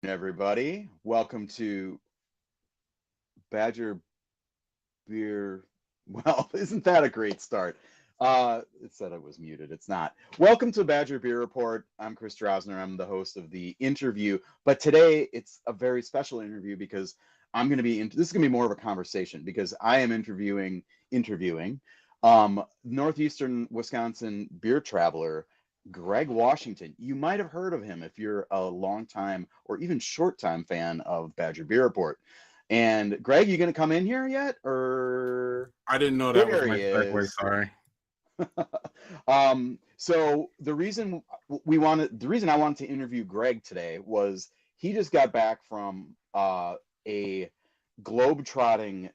Everybody. Welcome to Badger Beer. Well, isn't that a great start? It said it was muted. It's not. Welcome to Badger Beer Report. I'm Chris Drosner. I'm the host of the interview. But today it's a very special interview because this is going to be more of a conversation because I am interviewing Northeastern Wisconsin beer traveler Greg Washington. You might have heard of him if you're a long time or even short time fan of Badger Beer Report. And Greg, you going to come in here yet? Or I didn't know that was there my he segue. is. Sorry. So the reason I wanted to interview Greg today was he just got back from a globe-trotting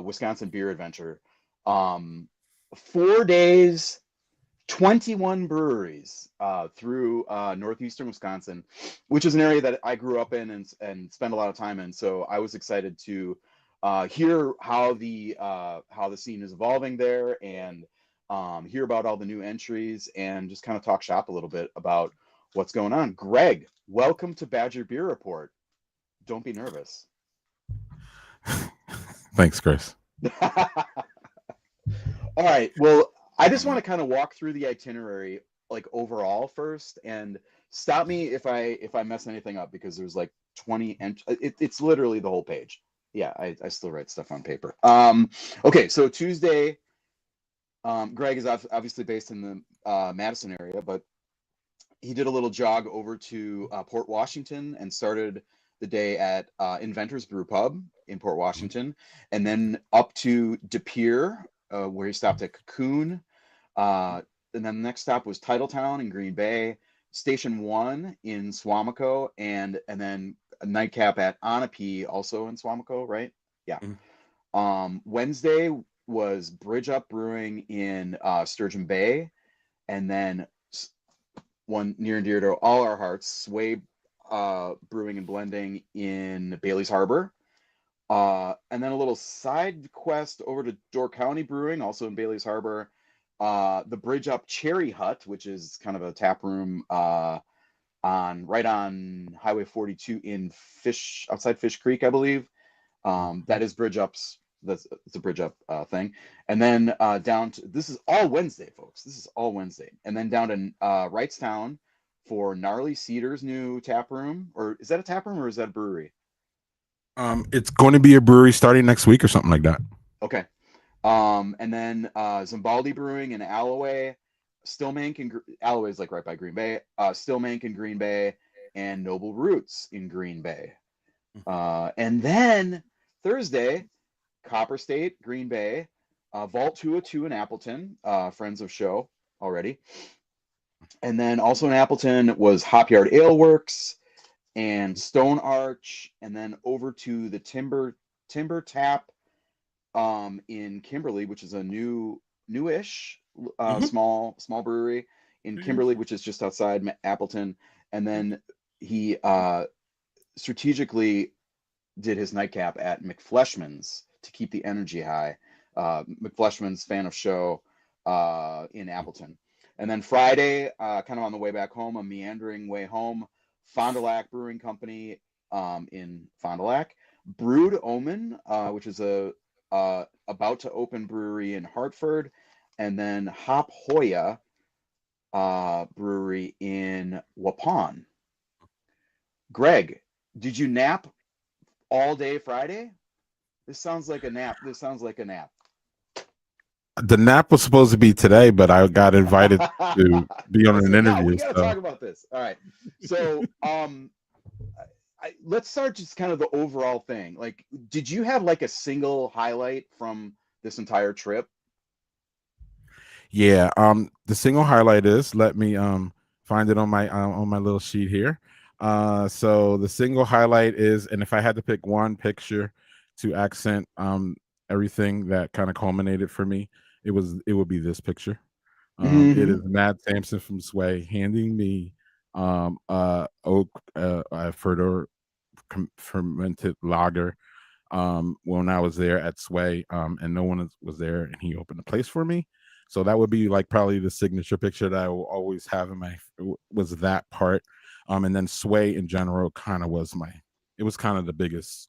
Wisconsin beer adventure. 4 days, 21 breweries through northeastern Wisconsin, which is an area that I grew up in and spent a lot of time in. So I was excited to hear how the scene is evolving there and hear about all the new entries and just kind of talk shop a little bit about what's going on. Greg, welcome to Badger Beer Report. Don't be nervous. Thanks, Chris. All right. Well, I just want to kind of walk through the itinerary like overall first and stop me if I mess anything up because there's like 20 and it's literally the whole page. Yeah, I still write stuff on paper. Okay, so Tuesday, Greg is obviously based in the Madison area, but he did a little jog over to Port Washington and started the day at Inventors Brew Pub in Port Washington, and then up to De Pere, where he stopped at Cocoon. And then the next stop was Titletown in Green Bay, Station 1 in Swamico, and then a nightcap at Onapee, also in Swamico, right? Yeah. Mhm. Wednesday was Bridge Up Brewing in Sturgeon Bay, and then one near and dear to all our hearts, Sway Brewing and Blending in Bailey's Harbor. And then a little side quest over to Door County Brewing, also in Bailey's Harbor. The Bridge Up Cherry Hut, which is kind of a tap room right on Highway 42 in outside Fish Creek, I believe. That is Bridge Up's. It's a Bridge Up thing. And then down to this is all Wednesday, folks. This is all Wednesday. And then down to Wrightstown for Gnarly Cedar's new tap room. Or is that a tap room or is that a brewery? It's going to be a brewery starting next week or something like that. Okay. And then Zimbaldi Brewing in Alloway, Stillmank and Alloway is like right by Green Bay. Stillmank in Green Bay, and Noble Roots in Green Bay. And then Thursday, Copper State, Green Bay, Vault 202 in Appleton, friends of show already. And then also in Appleton was Hop Yard Ale Works and Stone Arch, and then over to the Timber Tap in Kimberly, which is a newish small brewery in Kimberly, which is just outside Appleton. And then he strategically did his nightcap at McFleshman's to keep the energy high. McFleshman's, fan of show in Appleton. And then Friday, kind of on the way back home, a meandering way home, Fond du Lac Brewing Company in Fond du Lac, Brewed Omen, which is a about to open brewery in Hartford, and then Hop Hoya brewery in Waupun. Greg, did you nap all day Friday? This sounds like a nap. The nap was supposed to be today, but I got invited to be on an No, we interview. got to So talk about this. All right. So, let's start just kind of the overall thing. Like, did you have like a single highlight from this entire trip? yeah, the single highlight is let me find it on my little sheet here. So the single highlight is, and if I had to pick one picture to accent everything that kind of culminated for me, it would be this picture. It is Mm-hmm. Matt Sampson from Sway handing me oak Further fermented lager when I was there at Sway, and no one was there, and he opened a place for me. So that would be like probably the signature picture that I will always have in my was that part. And then Sway in general kind of was my, it was kind of the biggest.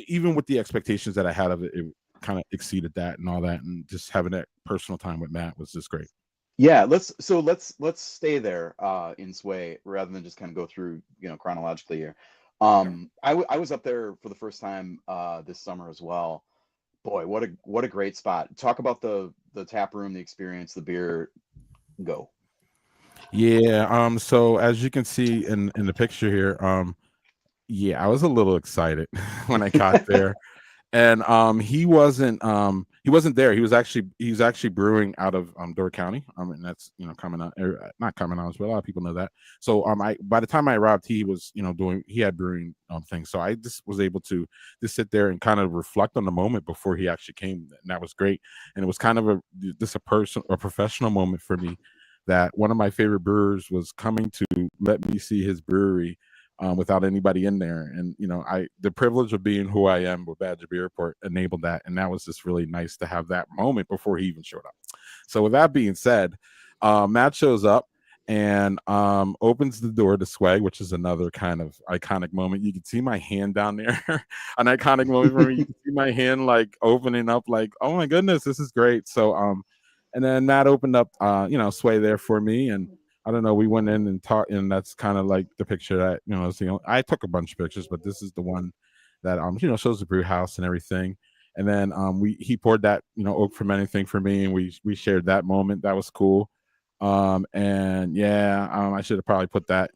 Even with the expectations that I had of it, it kind of exceeded that and all that, and just having that personal time with Matt was just great. Yeah, let's stay there in Sway rather than just kind of go through, chronologically here. Okay. I was up there for the first time this summer as well. Boy, what a great spot. Talk about the tap room, the experience, the beer, go. Yeah. So as you can see in the picture here, yeah, I was a little excited when I got there. And he wasn't there. He was actually brewing out of Door County. And that's coming out, not coming out, but a lot of people know that. So I by the time I arrived, he was doing, he had brewing things. So I just was able to just sit there and kind of reflect on the moment before he actually came, and that was great. And it was kind of a professional moment for me, that one of my favorite brewers was coming to let me see his brewery without anybody in there. And I, the privilege of being who I am with Badger Beer Report enabled that, and that was just really nice to have that moment before he even showed up. So with that being said, Matt shows up and opens the door to Swag, which is another kind of iconic moment. You can see my hand down there, an iconic moment for me. You can see my hand like opening up, like, oh my goodness, this is great. So and then Matt opened up Sway there for me, and I don't know. We went in and talked, and that's kind of like the picture that I took a bunch of pictures, but this is the one that shows the brew house and everything. And then he poured that oak from anything for me, and we shared that moment. That was cool. And yeah, I should have probably put that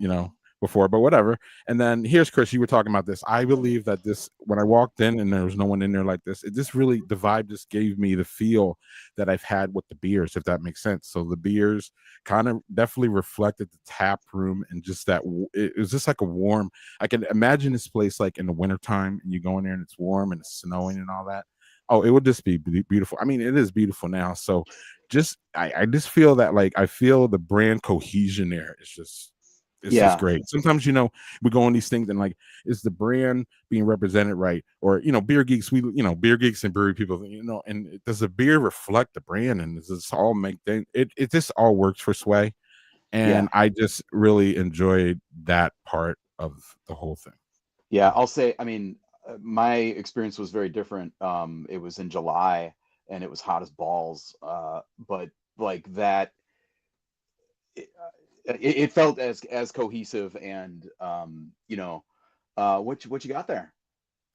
before, but whatever. And then here's Chris. You were talking about this. I believe that this, when I walked in and there was no one in there like this, it just really, the vibe just gave me the feel that I've had with the beers, if that makes sense. So the beers kind of definitely reflected the tap room, and just that it was just like a warm, I can imagine this place like in the wintertime, and you go in there and it's warm and it's snowing and all that. Oh, it would just be beautiful. I mean, it is beautiful now. So I just feel that, like, I feel the brand cohesion there is just, it's just Yeah, great. Sometimes we go on these things and, like, is the brand being represented right? Or beer geeks, beer geeks and brewery people, and does the beer reflect the brand? And does this all make things, it just all works for Sway. yeah, And I just really enjoyed that part of the whole thing. yeah. I'll say, I mean, my experience was very different. It was in July and it was hot as balls. But like that, it felt as cohesive and what you got there?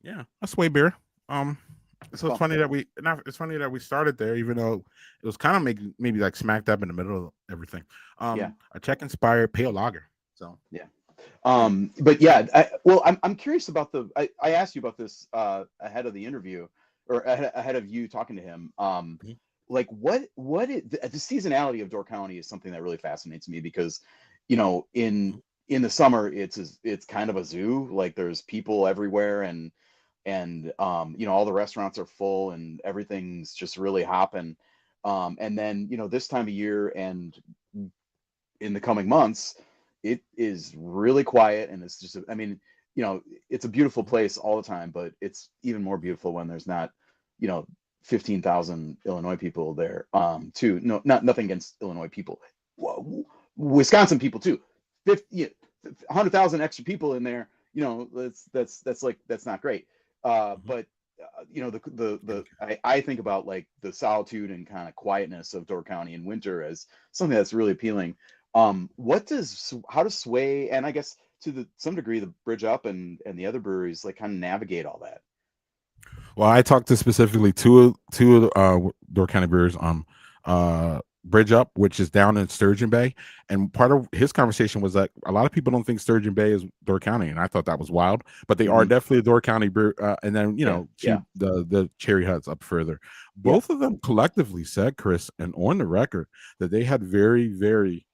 Yeah, that's way beer. Um, It's so it's cool. funny that it's funny that we started there, even though it was kind of maybe like smack dab in the middle of everything. Yeah, A Czech inspired pale lager. So yeah. yeah. But yeah, well, I'm curious about I asked you about this ahead of the interview, or ahead of you talking to him. Mhm. Like the seasonality of Door County is something that really fascinates me because, in the summer it's kind of a zoo. Like there's people everywhere, and all the restaurants are full and everything's just really hopping. And then this time of year and in the coming months, it is really quiet and it's just, I mean, it's a beautiful place all the time, but it's even more beautiful when there's not, you know, 15,000 Illinois people there, too. No, nothing against Illinois people. Wisconsin people too. 50, 100,000 extra people in there, that's like, that's not great. Mhm. But I think about like the solitude and kind of quietness of Door County in winter as something that's really appealing. How does Sway, and I guess to some degree the Bridge Up and the other breweries, like kind of navigate all that? Well, I talked to specifically two Door County brewers, Bridge Up, which is down in Sturgeon Bay, and part of his conversation was that a lot of people don't think Sturgeon Bay is Door County, and I thought that was wild, but they are Hmm. definitely a Door County brew. And then Yeah, yeah, the Cherry Huts up further. yeah. Both of them collectively said, Chris, and on the record, that they had very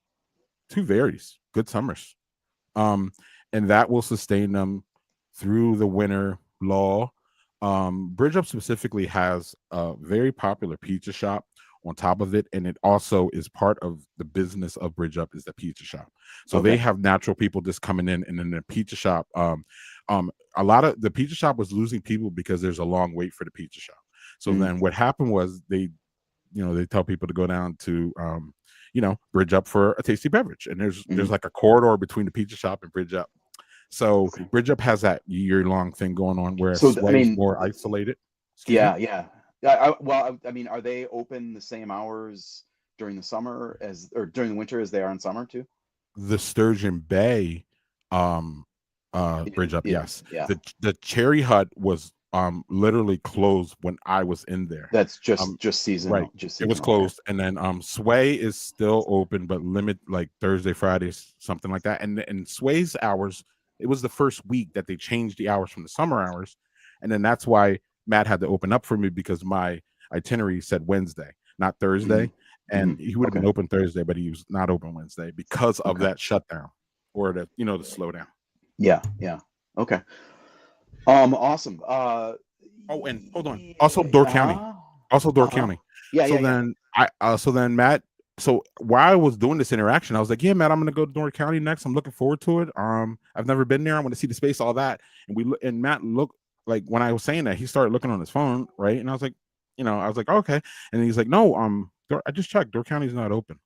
good summers, um, and that will sustain them through the winter lull. Bridge Up specifically has a very popular pizza shop on top of it, and it also is part of the business of Bridge Up is the pizza shop. So they Okay. have natural people just coming in, and then the pizza shop. A lot of the pizza shop was losing people because there's a long wait for the pizza shop. So Mm, then what happened was they tell people to go down to Bridge Up for a tasty beverage, and there's Hmm. like a corridor between the pizza shop and Bridge Up. So Okay. Bridge Up has that year-long thing going on, whereas So I Sway is mean, more isolated. Excuse me. yeah, yeah. Well, I mean, are they open the same hours during the summer as, or during the winter as they are in summer too? The Sturgeon Bay um Bridge Up, Yeah, yes. yeah. The Cherry Hut was literally closed when I was in there. That's Um just right. seasonal, just It was seasonal. Okay. closed, and then Sway is still open but limit, like Thursday, Fridays, something like that. And Sway's hours, it was the first week that they changed the hours from the summer hours. And then that's why Matt had to open up for me, because my itinerary said Wednesday, not Hmm. Thursday. Hmm. And he would have Okay. been open Thursday, but he was not open Wednesday because of Okay. that shutdown, or the slowdown. Yeah, yeah. Okay. Awesome. Oh, and hold on. Also Door County. Uh-huh. Also Door Uh-huh. County. Yeah, So yeah, yeah. then Matt, so while I was doing this interaction, I was like, yeah, Matt, I'm gonna go to Door County next. I'm looking forward to it. I've never been there. I want to see the space, all that. And Matt looked, like, when I was saying that, he started looking on his phone, right? And I was like, okay. And he's like, no, I just checked. Door County's not open.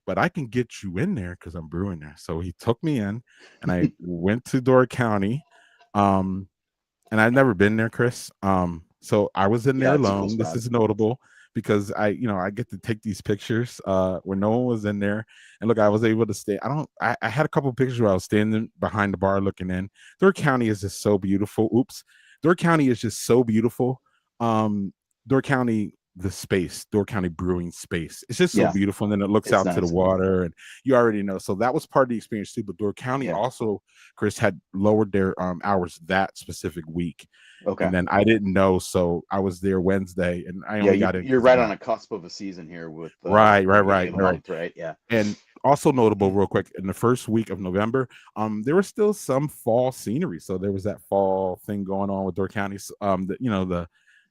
But I can get you in there because I'm brewing there. So he took me in, and I went to Door County. Um, and I've never been there, Chris. So I was in there Yeah, it's a cool alone. This spot. is notable because I get to take these pictures where no one was in there. And look, I was able to stay. I had a couple of pictures where I was standing behind the bar looking in. Door County is just so beautiful. Oops. Door County is just so beautiful. Um, Door County, the space, Door County brewing space. It's just so Yeah, beautiful. And then it looks it's out to the nice. water, and you already know. So that was part of the experience too. But Door County Yeah. also, Chris, had lowered their hours that specific week. Okay. And then I didn't know, so I was there Wednesday, and I Yeah, only got in you're because of right on that. a cusp of a season here with Right, the right, beginning right, of the right, right. month, right? Yeah. And also notable, real quick, in the first week of November, there was still some fall scenery. So there was that fall thing going on with Door County, the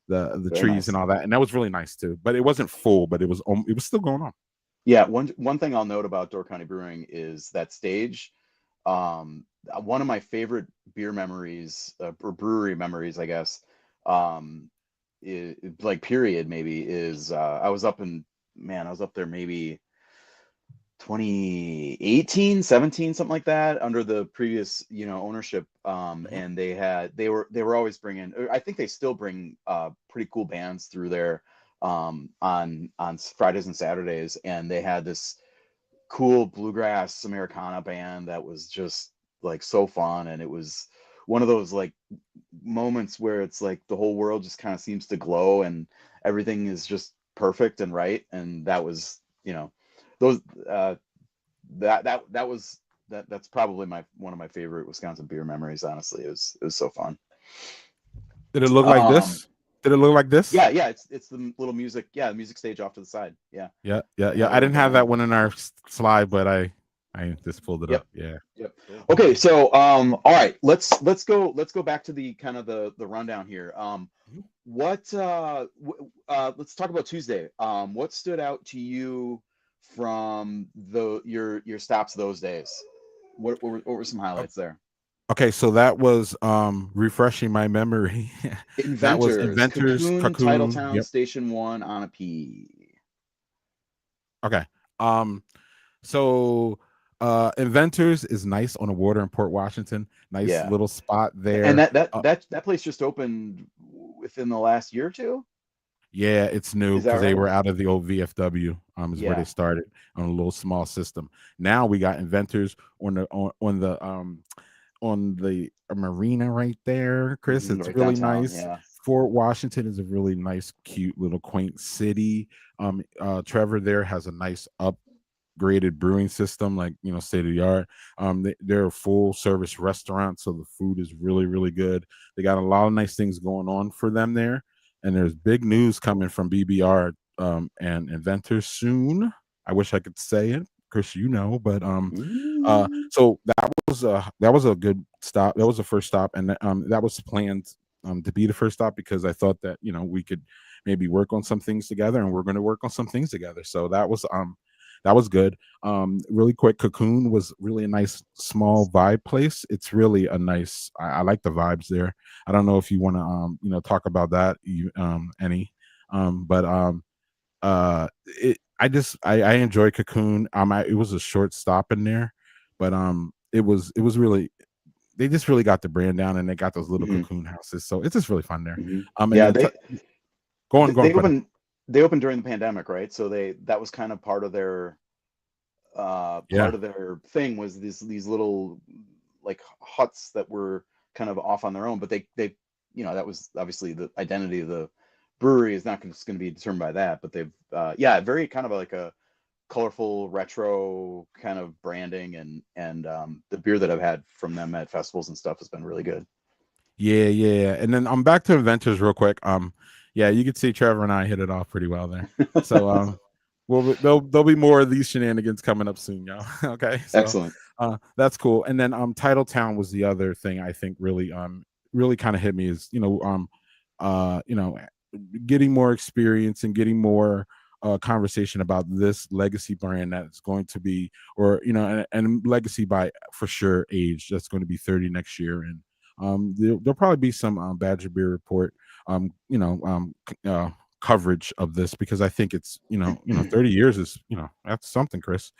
Very trees and nice. all that, and that was really nice too. But it wasn't full, but it was still going on. Yeah, one thing I'll note about Door County Brewing is that stage. One of my favorite beer memories, or brewery memories, I guess, like period maybe, is I was up in, man, I was up there maybe 2018, 17, something like that, under the previous, ownership. Mhm. And they were always bringing, or I think they still bring pretty cool bands through there on Fridays and Saturdays. And they had this cool bluegrass Americana band that was just like so fun. And it was one of those like moments where it's like the whole world just kind of seems to glow and everything is just perfect and right. And that was, those uh that was that's probably my one of my favorite Wisconsin beer memories. Honestly, it was so fun. Did it look like Um, this? Did it look like this? yeah, yeah, it's the little music, yeah, the music stage off to the side. Yeah, Yeah, yeah, they yeah. had a I little didn't have band. that one in our slide, but I just pulled it Yep, up. Yeah. yep. Cool. Okay, so all right, let's go back to the kind of the rundown here. Mhm. Let's talk about Tuesday. What stood out to you from your stops those days? What were some highlights there? Okay, so that was refreshing my memory. That was Inventors, Inventors, Cocoon, Cocoon. Titletown, Yep. Station One, on a P. Okay. Um so Inventors is nice on the water in Port Washington. Nice Yeah, little spot and there. that place just opened within the last year or two. Yeah, it's new Is that because they right? were out of the old VFW. Is where they Yeah. started on a little small system. Now we got Inventors on the marina right there, Chris. Hmm, It's right really downtown. nice. Yeah. Fort Washington is a really nice, cute little quaint city. Trevor there has a nice upgraded brewing system, like state of the art. They're a full service restaurant, so the food is really, really good. They got a lot of nice things going on for them there, and there's big news coming from BBR and Inventors soon. I wish I could say it, Chris, but Ooh. so that was a good stop. That was the first stop, and that was planned to be the first stop because I thought that we could maybe work on some things together, and we're going to work on some things together. So that was good. Really quick, Cocoon was really a nice small vibe place. It's really a nice. I like the vibes there. I don't know if you want to talk about that any, but I enjoy Cocoon. It was a short stop in there, but it was really, they just really got the brand down, and they got those little Hmm. cocoon houses, so it's just really fun there. Hmm. And Yeah, then go on, they buddy. opened during the pandemic, right? So that was kind of part Yeah, of their thing was these little like huts that were kind of off on their own, but they that was obviously the identity of the brewery is not going to be determined by that, but they've yeah, very kind of like a colorful retro kind of branding, and the beer that I've had from them at festivals and stuff has been really good. yeah. And then I'm back to Inventors real quick. Yeah, you can see Trevor and I hit it off pretty well there. So well, there'll be more of these shenanigans coming up soon, y'all. Okay, so Excellent. that's cool. And then Titletown was the other thing I think really kind of hit me is uh you know getting more experience and getting more conversation about this legacy brand that's going to be, or and legacy by for sure age that's going to be 30 next year. And there'll probably be some Badger Beer Report coverage of this, because I think it's 30 years is that's something, Chris.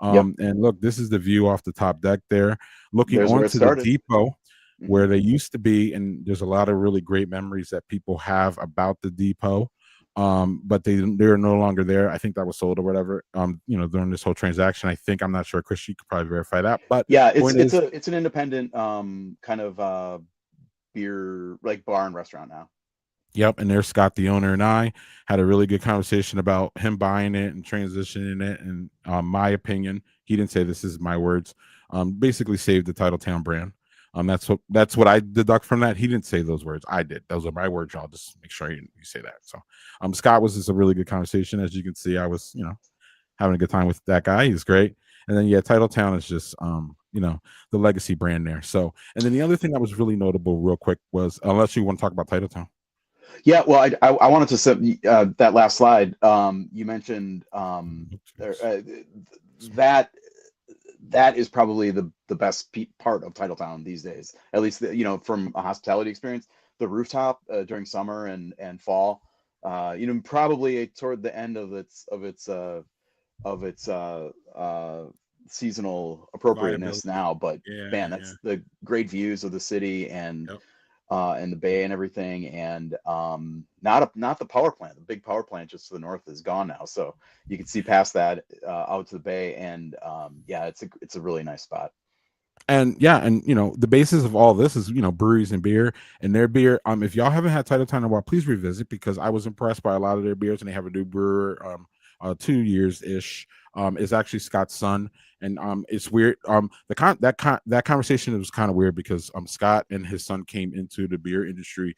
Yep. And look, this is the view off the top deck there, looking There's where it onto the started. depot Hmm. where they used to be. And there's a lot of really great memories that people have about the depot. But they're no longer there. I think that was sold or whatever. During this whole transaction, I think, I'm not sure. Chris, you could probably verify that. But Yeah, point is, it's an independent kind of beer like bar and restaurant now. yep, and there's Scott, the owner, and I had a really good conversation about him buying it and transitioning it. And my opinion, he didn't say this is my words. Basically, saved the Titletown brand. That's what I deduct from that. He didn't say those words. I did. Those are my words. I'll just make sure you say that. So, Scott was just a really good conversation. As you can see, I was having a good time with that guy. He's great. And then yeah, Titletown is just the legacy brand there. So, and then the other thing that was really notable, real quick, was, unless you want to talk about Titletown. Yeah, well, I wanted to say that last slide. You mentioned that that is probably the best part of Titletown these days, at least from a hospitality experience. The rooftop during summer and fall, probably toward the end of its seasonal appropriateness Viability. now. But Yeah, man, yeah. that's the great views of the city Yep. and the bay and everything. And not the power plant. The big power plant just to the north is gone now, so you can see past that out to the bay. And yeah, it's a really nice spot. And yeah, and the basis of all this is breweries and beer, and their beer. If y'all haven't had Titletown in a while, please revisit, because I was impressed by a lot of their beers, and they have a new brewer, 2 years ish. Is actually Scott's son. And it's weird. That conversation was kind of weird, because Scott and his son came into the beer industry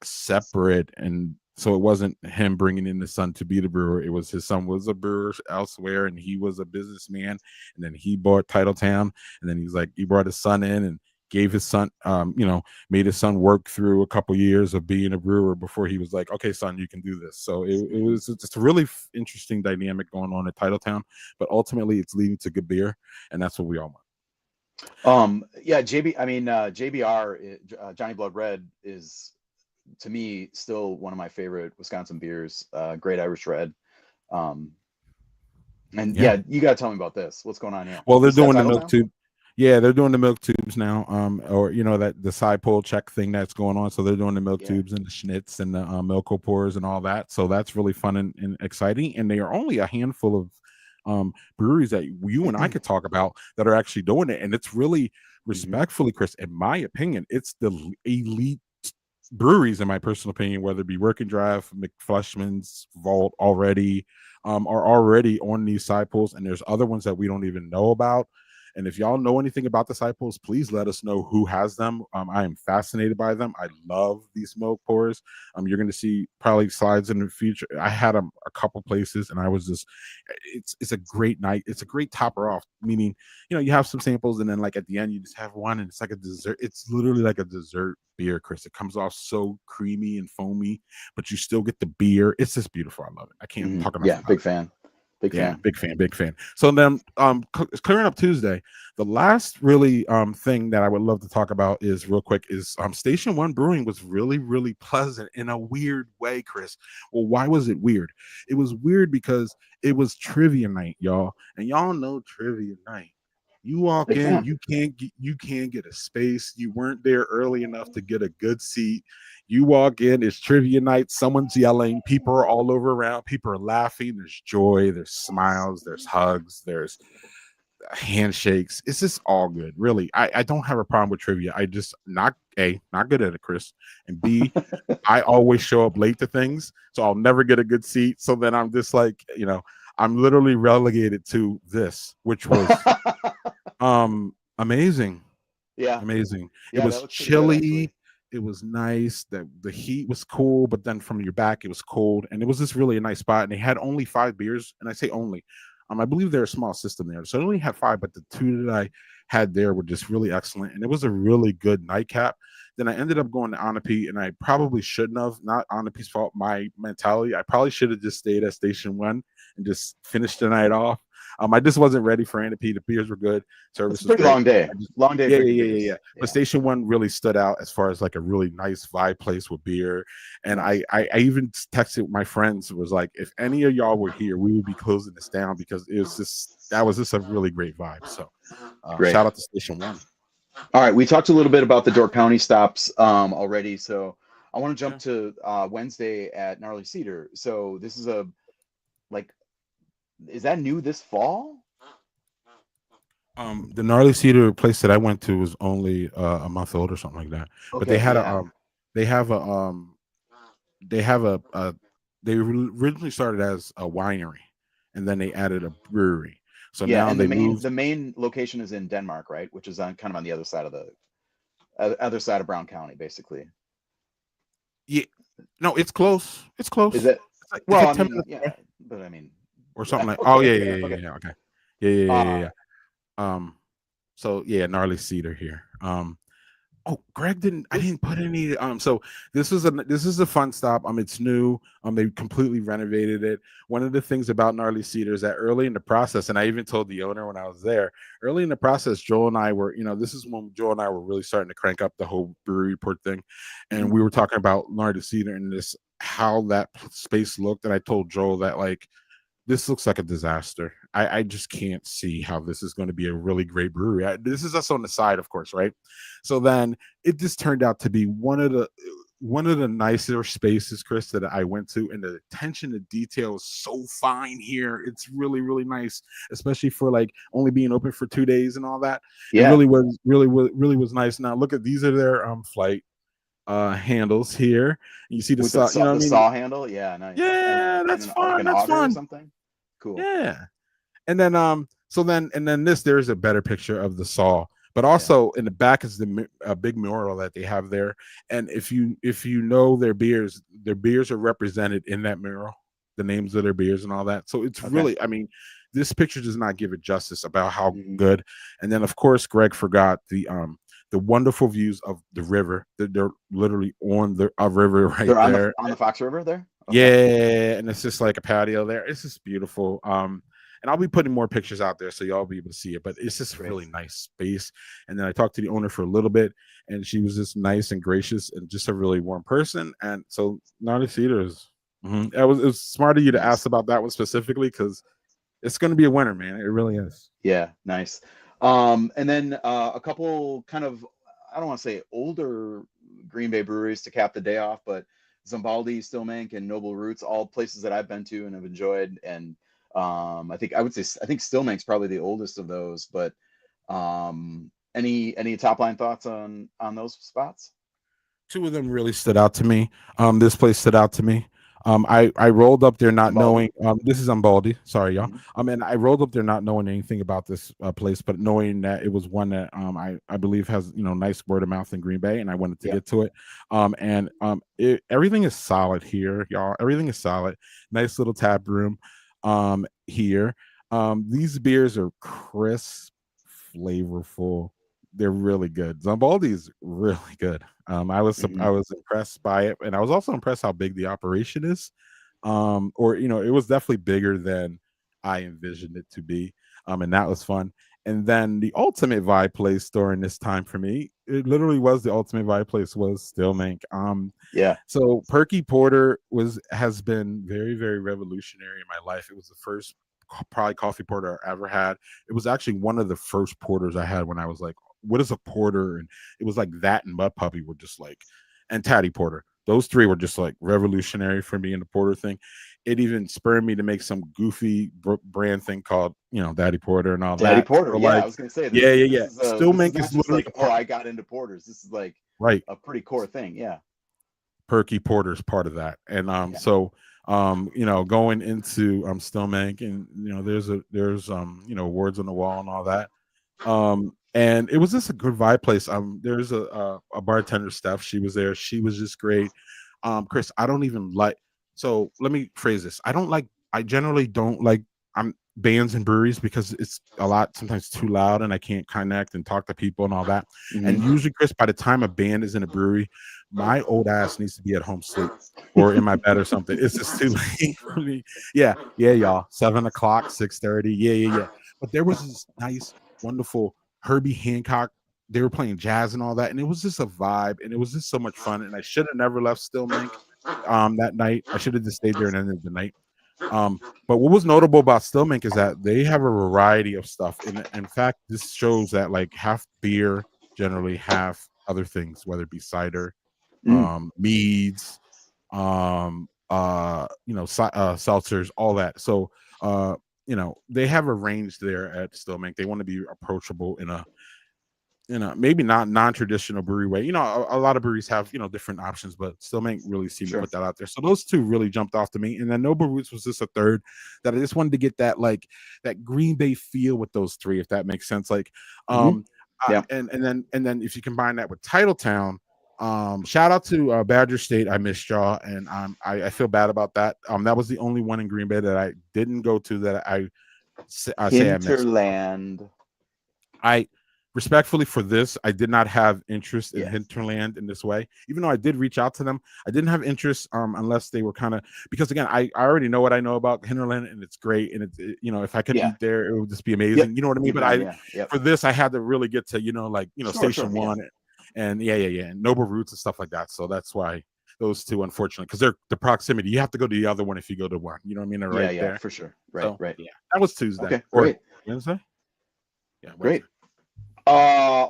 separate, and so it wasn't him bringing in the son to be the brewer. It was his son was a brewer elsewhere, and he was a businessman, and then he bought Titletown, and then he brought his son in and gave his son, made his son work through a couple years of being a brewer before he was like, okay, son, you can do this. So it Hmm. was just a really interesting dynamic going on at Titletown, but ultimately it's leading to good beer, and that's what we all want. Yeah, JBR, Johnny Blood Red, is to me still one of my favorite Wisconsin beers. Great Irish Red. Um, and Yeah. yeah, you got to tell me about this. What's going on here? Well, they're This is at doing the milk Titletown? tube. Yeah, they're doing the milk tubes now. Or that the side pull check thing that's going on. So they're doing the milk Yeah. tubes and the schnitz and the milk pours and all that. So that's really fun and exciting. And they are only a handful of breweries that you and I could talk about that are actually doing it. And it's really, Hmm. respectfully, Chris, in my opinion, it's the elite breweries, in my personal opinion, whether it be Work and Drive, McFleshman's, Vault, already are already on these side pools, and there's other ones that we don't even know about. And if y'all know anything about the side pools, please let us know who has them. I am fascinated by them. I love these smoke pours. You're going to see probably slides in the future. I had them a couple places, and I was just, it's a great night. It's a great topper off, meaning you have some samples, and then like at the end you just have one, and it's like a dessert. It's literally like a dessert beer, Chris. It comes off so creamy and foamy, but you still get the beer. It's just beautiful. I love it. I can't Hmm. talk enough Yeah, about big it. fan. Big Yeah, fan. big fan, big fan. So then, clearing up Tuesday. The last really thing that I would love to talk about is real quick is Station One Brewing was really really pleasant in a weird way, Chris. Well, why was it weird? It was weird because it was trivia night, y'all, and y'all know trivia night. You walk Big in, fan. you can't get a space. You weren't there early enough to get a good seat. You walk in, it's trivia night. Someone's yelling. People are all over around. People are laughing. There's joy. There's smiles. There's hugs. There's handshakes. It's just all good. Really, I don't have a problem with trivia. I just not good at it, Chris. And B, I always show up late to things, so I'll never get a good seat. So then I'm just like, I'm literally relegated to this, which was amazing. Yeah. Amazing. It Yeah, that was looks pretty good actually. chilly. It was nice. The heat was cool, but then from your back it was cold. And it was just really a nice spot. And they had only 5 beers. And I say only. I believe they're a small system there. So I only had 5, but the 2 that I had there were just really excellent. And it was a really good nightcap. Then I ended up going to Anapi, and I probably shouldn't have. Not Anapi's fault, my mentality. I probably should have just stayed at Station One and just finished the night off. I just wasn't ready for Anapi. The beers were good, That's service a was pretty great. long day. I just Long day yeah, for yeah, good yeah, yeah, yeah. beers. But Yeah. Station One really stood out as far as like a really nice vibe place with beer. And Nice. I even texted my friends, was like, if any of y'all were here, we would be closing this down because it was just that was just a really great vibe. So Great. shout out to Station One. All right, we talked a little bit about the Door County stops already, so I want to jump Yeah. to Wednesday at Gnarly Cedar. So this is a like, is that new this fall? The Gnarly Cedar place that I went to was only a month old or something like that. But they Okay, had a yeah. they have a they have a they originally started as a winery, and then they added a brewery. So Yeah, now and they moved. the main location is in Denmark, right? Which is on kind of on the other side of the other side of Brown County, basically. Yeah, no, it's close. It's Is close. it? It's Well, like I 10 mean, minutes away yeah, but I mean, or yeah. something like. Oh Okay, yeah, yeah, yeah, yeah, okay. yeah. Okay. Yeah, yeah, yeah, yeah, Uh, yeah. Um. So yeah, Gnarly Cedar here. Oh, Greg didn't. I this didn't put any. So this is a fun stop. It's new. They completely renovated it. One of the things about Gnarly Cedar is that early in the process, and I even told the owner when I was there, early in the process, Joel and I were, this is when Joel and I were really starting to crank up the whole brewery report thing, and mhm. we were talking about Gnarly Cedar and this how that space looked, and I told Joel that like this looks like a disaster. I just can't see how this is going to be a really great brewery. This is us on the side, of course, right? So then it just turned out to be one of the nicer spaces, Chris, that I went to, and the attention to detail is so fine here. It's really, really nice, especially for like only being open for 2 days and all that. It Yeah, really was nice. Now look at these are their flight handles here. You see the with saw, you know what I the mean? saw handle. Yeah, nice. Yeah, And that's an like fun. an That's auger or fun. something. Cool. Yeah. And then this there's a better picture of the saw, but Yeah. also in the back is the big mural that they have there. And if you know their beers are represented in that mural, the names of their beers and all that. So it's Okay. really, I mean, this picture does not give it justice about how Mhm. good. And then of course Greg forgot the wonderful views of the river. They're literally on the river right They're there. on the Fox River there. Okay. Yeah, and it's just like a patio there. It's just beautiful. And I'll be putting more pictures out there so y'all be able to see it. But it's just a Great. really nice space. And then I talked to the owner for a little bit, and she was just nice and gracious and just a really warm person. And so Naughty Cedars. It was smart of you to ask Nice. about that one specifically because it's going to be a winner, man. It really is. Yeah, nice. And then a couple kind of, I don't want to say older Green Bay breweries to cap the day off, but Zambaldi, Stillmank, and Noble Roots, all places that I've been to and have enjoyed. And I think Stillmank's probably the oldest of those. But any top line thoughts on those spots? Two of them really stood out to me. This place stood out to me. I rolled up there not Zambaldi. knowing. This is on Baldy. Sorry, y'all. Mhm. And I rolled up there not knowing anything about this place, but knowing that it was one that I believe has nice word of mouth in Green Bay, and I wanted to Yeah. get to it. Everything is solid here, y'all. Everything is solid. Nice little tap room here. These beers are crisp, flavorful. They're really good. Zambaldi is really good. I Hmm. was impressed by it, and I was also impressed how big the operation is. Or it was definitely bigger than I envisioned it to be. And that was fun. And then the ultimate vibe place during this time for me, it literally was the ultimate vibe place was Still Mink. Yeah. So Perky Porter has been very, very revolutionary in my life. It was the first probably coffee porter I ever had. It was actually one of the first porters I had when I was like, what is a porter? And it was like that and Mud Puppy were just like, and Tatty Porter. Those three were just like revolutionary for me in the porter thing. It even spurred me to make some goofy brand thing called, Daddy Porter and all Daddy that. Porter. So Yeah, I like, was gonna say yeah, yeah, this yeah. is Still this is Mink not is just literally like, a oh, part, I got into porters. This is like right? a pretty core thing. Yeah. Perky Porter's part of that. And Yeah. going into Stillmank, and there's awards on the wall and all that. And it was just a good vibe place. There's a bartender, Steph. She was there. She was just great. Chris, I don't even like. So let me phrase this. I don't like. I generally don't like. Bands and breweries because it's a lot sometimes too loud and I can't connect and talk to people and all that. And Hmm. usually, Chris, by the time a band is in a brewery, my old ass needs to be at home sleep or in my bed or something. It's just too late for me. Yeah, yeah, y'all. 7 o'clock, 6:30. Yeah, yeah, yeah. But there was this nice, wonderful Herbie Hancock. They were playing jazz and all that, and it was just a vibe, and it was just so much fun. And I should have never left Stillmink that night. I should have just stayed there and ended the night. But what was notable about Stillmink is that they have a variety of stuff. In fact, this shows that like half beer, generally half other things, whether it be cider, Mm, meads, seltzers, all that. So, they have a range there at Stillmink. They want to be approachable in a maybe not non-traditional brewery way. A lot of breweries have different options, but still make really seem to sure. put that out there. So those two really jumped off to me, and then Noble Roots was just a third that I just wanted to get that like that Green Bay feel with those three, if that makes sense. Like, Hmm. Yeah. and then if you combine that with Titletown. Shout out to Badger State. I missed y'all, and I feel bad about that. That was the only one in Green Bay that I didn't go to that I say I missed. Hinterland. I respectfully for this, I did not have interest in Yes. Hinterland in this way. Even though I did reach out to them, I didn't have interest unless they were kind of because again, I already know what I know about Hinterland and it's great and if I could Yeah. eat there, it would just be Yep. amazing. You know what I mean? You've But been. I Yeah. Yep. for this I had to really get to Sure. Station Sure. Yeah. One and yeah, and Noble Roots and stuff like that. So that's why those two, unfortunately, because they're the proximity. You have to go to the other one if you go to one. You know what I mean? They're Yeah. right Yeah. there. For sure. Right. So Right. yeah, that was Tuesday Okay. or Great. Wednesday. Yeah, Great. Wednesday.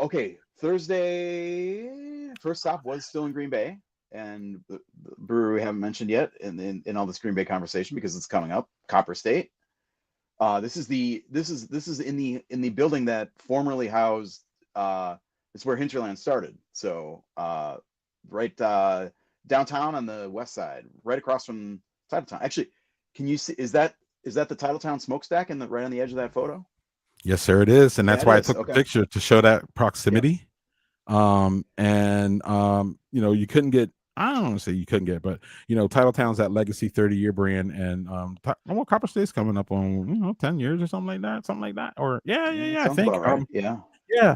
Okay. Thursday. First stop was still in Green Bay, and the brewery we haven't mentioned yet in all this Green Bay conversation because it's coming up. Copper State. This is in the building that formerly housed. It's where Hinterland started. So right downtown on the west side, right across from Titletown. Actually, can you see? Is that the Titletown smokestack right on the edge of that photo? Yes, sir, it is, and Yeah, that's it why I is. took the Okay. picture to show that Yep. proximity. You couldn't get. I don't want to say you couldn't get, but Titletown's that legacy 30-year brand, and well, Copper State's coming up on 10 years or something like that, or yeah, yeah, Yeah, that yeah. I sounds think about right. Yeah. yeah.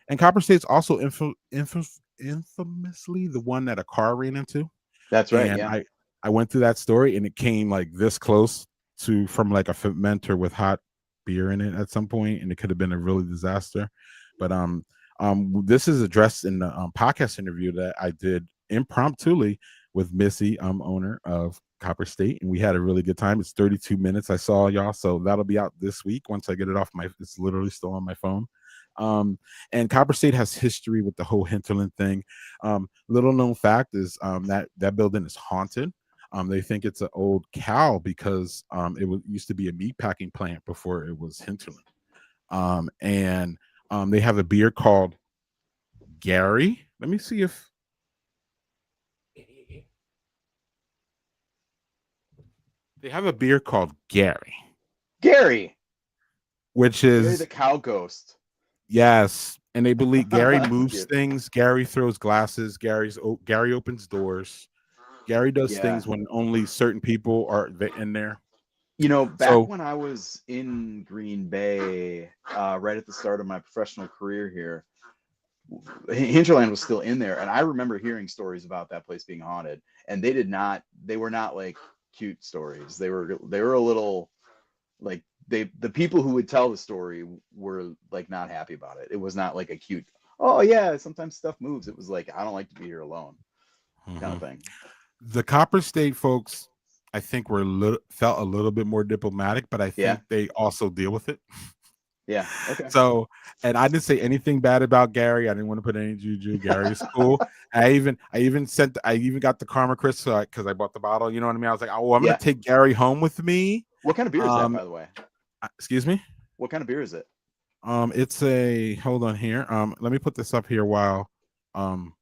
And Copper State's also infamously the one that a car ran into, That's right. and Yeah. I went through that story, and it came like this close to from like a fermenter with hot beer in it at some point, and it could have been a really disaster. But this is addressed in the podcast interview that I did impromptu with Missy, owner of Copper State, and we had a really good time. It's 32 minutes. I saw y'all, so that'll be out this week once I get it off my. It's literally still on my phone. Um, and Copper State has history with the whole Hinterland thing. Little known fact is that building is haunted. They think it's an old cow because used to be a meat packing plant before it was Hinterland. And they have a beer called Gary. Let me see if they have a beer called Gary, Gary. which Gary the is cow ghost. yes. And they believe Gary That's moves cute. things. Gary throws glasses. Gary opens doors. Gary does Yeah. things when only certain people are in there. Back So when I was in Green Bay, right at the start of my professional career here, Hinterland was still in there, and I remember hearing stories about that place being haunted. And they were not like cute stories. They were a little. Like the people who would tell the story were like not happy about it. It was not like a cute, oh yeah, sometimes stuff moves. It was like, I don't like to be here alone kind Hmm. of thing. The Copper State folks, I think, felt a little bit more diplomatic, but I Yeah. think they also deal with it. Yeah. Okay. So, and I didn't say anything bad about Gary. I didn't want to put any juju. Gary is cool. I even got the Karma Crystal because I bought the bottle. You know what I mean? I was like, oh, I'm gonna Yeah. take Gary home with me. What kind of beer is that, Um, by the way? excuse me. What kind of beer is it? It's a hold on here. Let me put this up here um,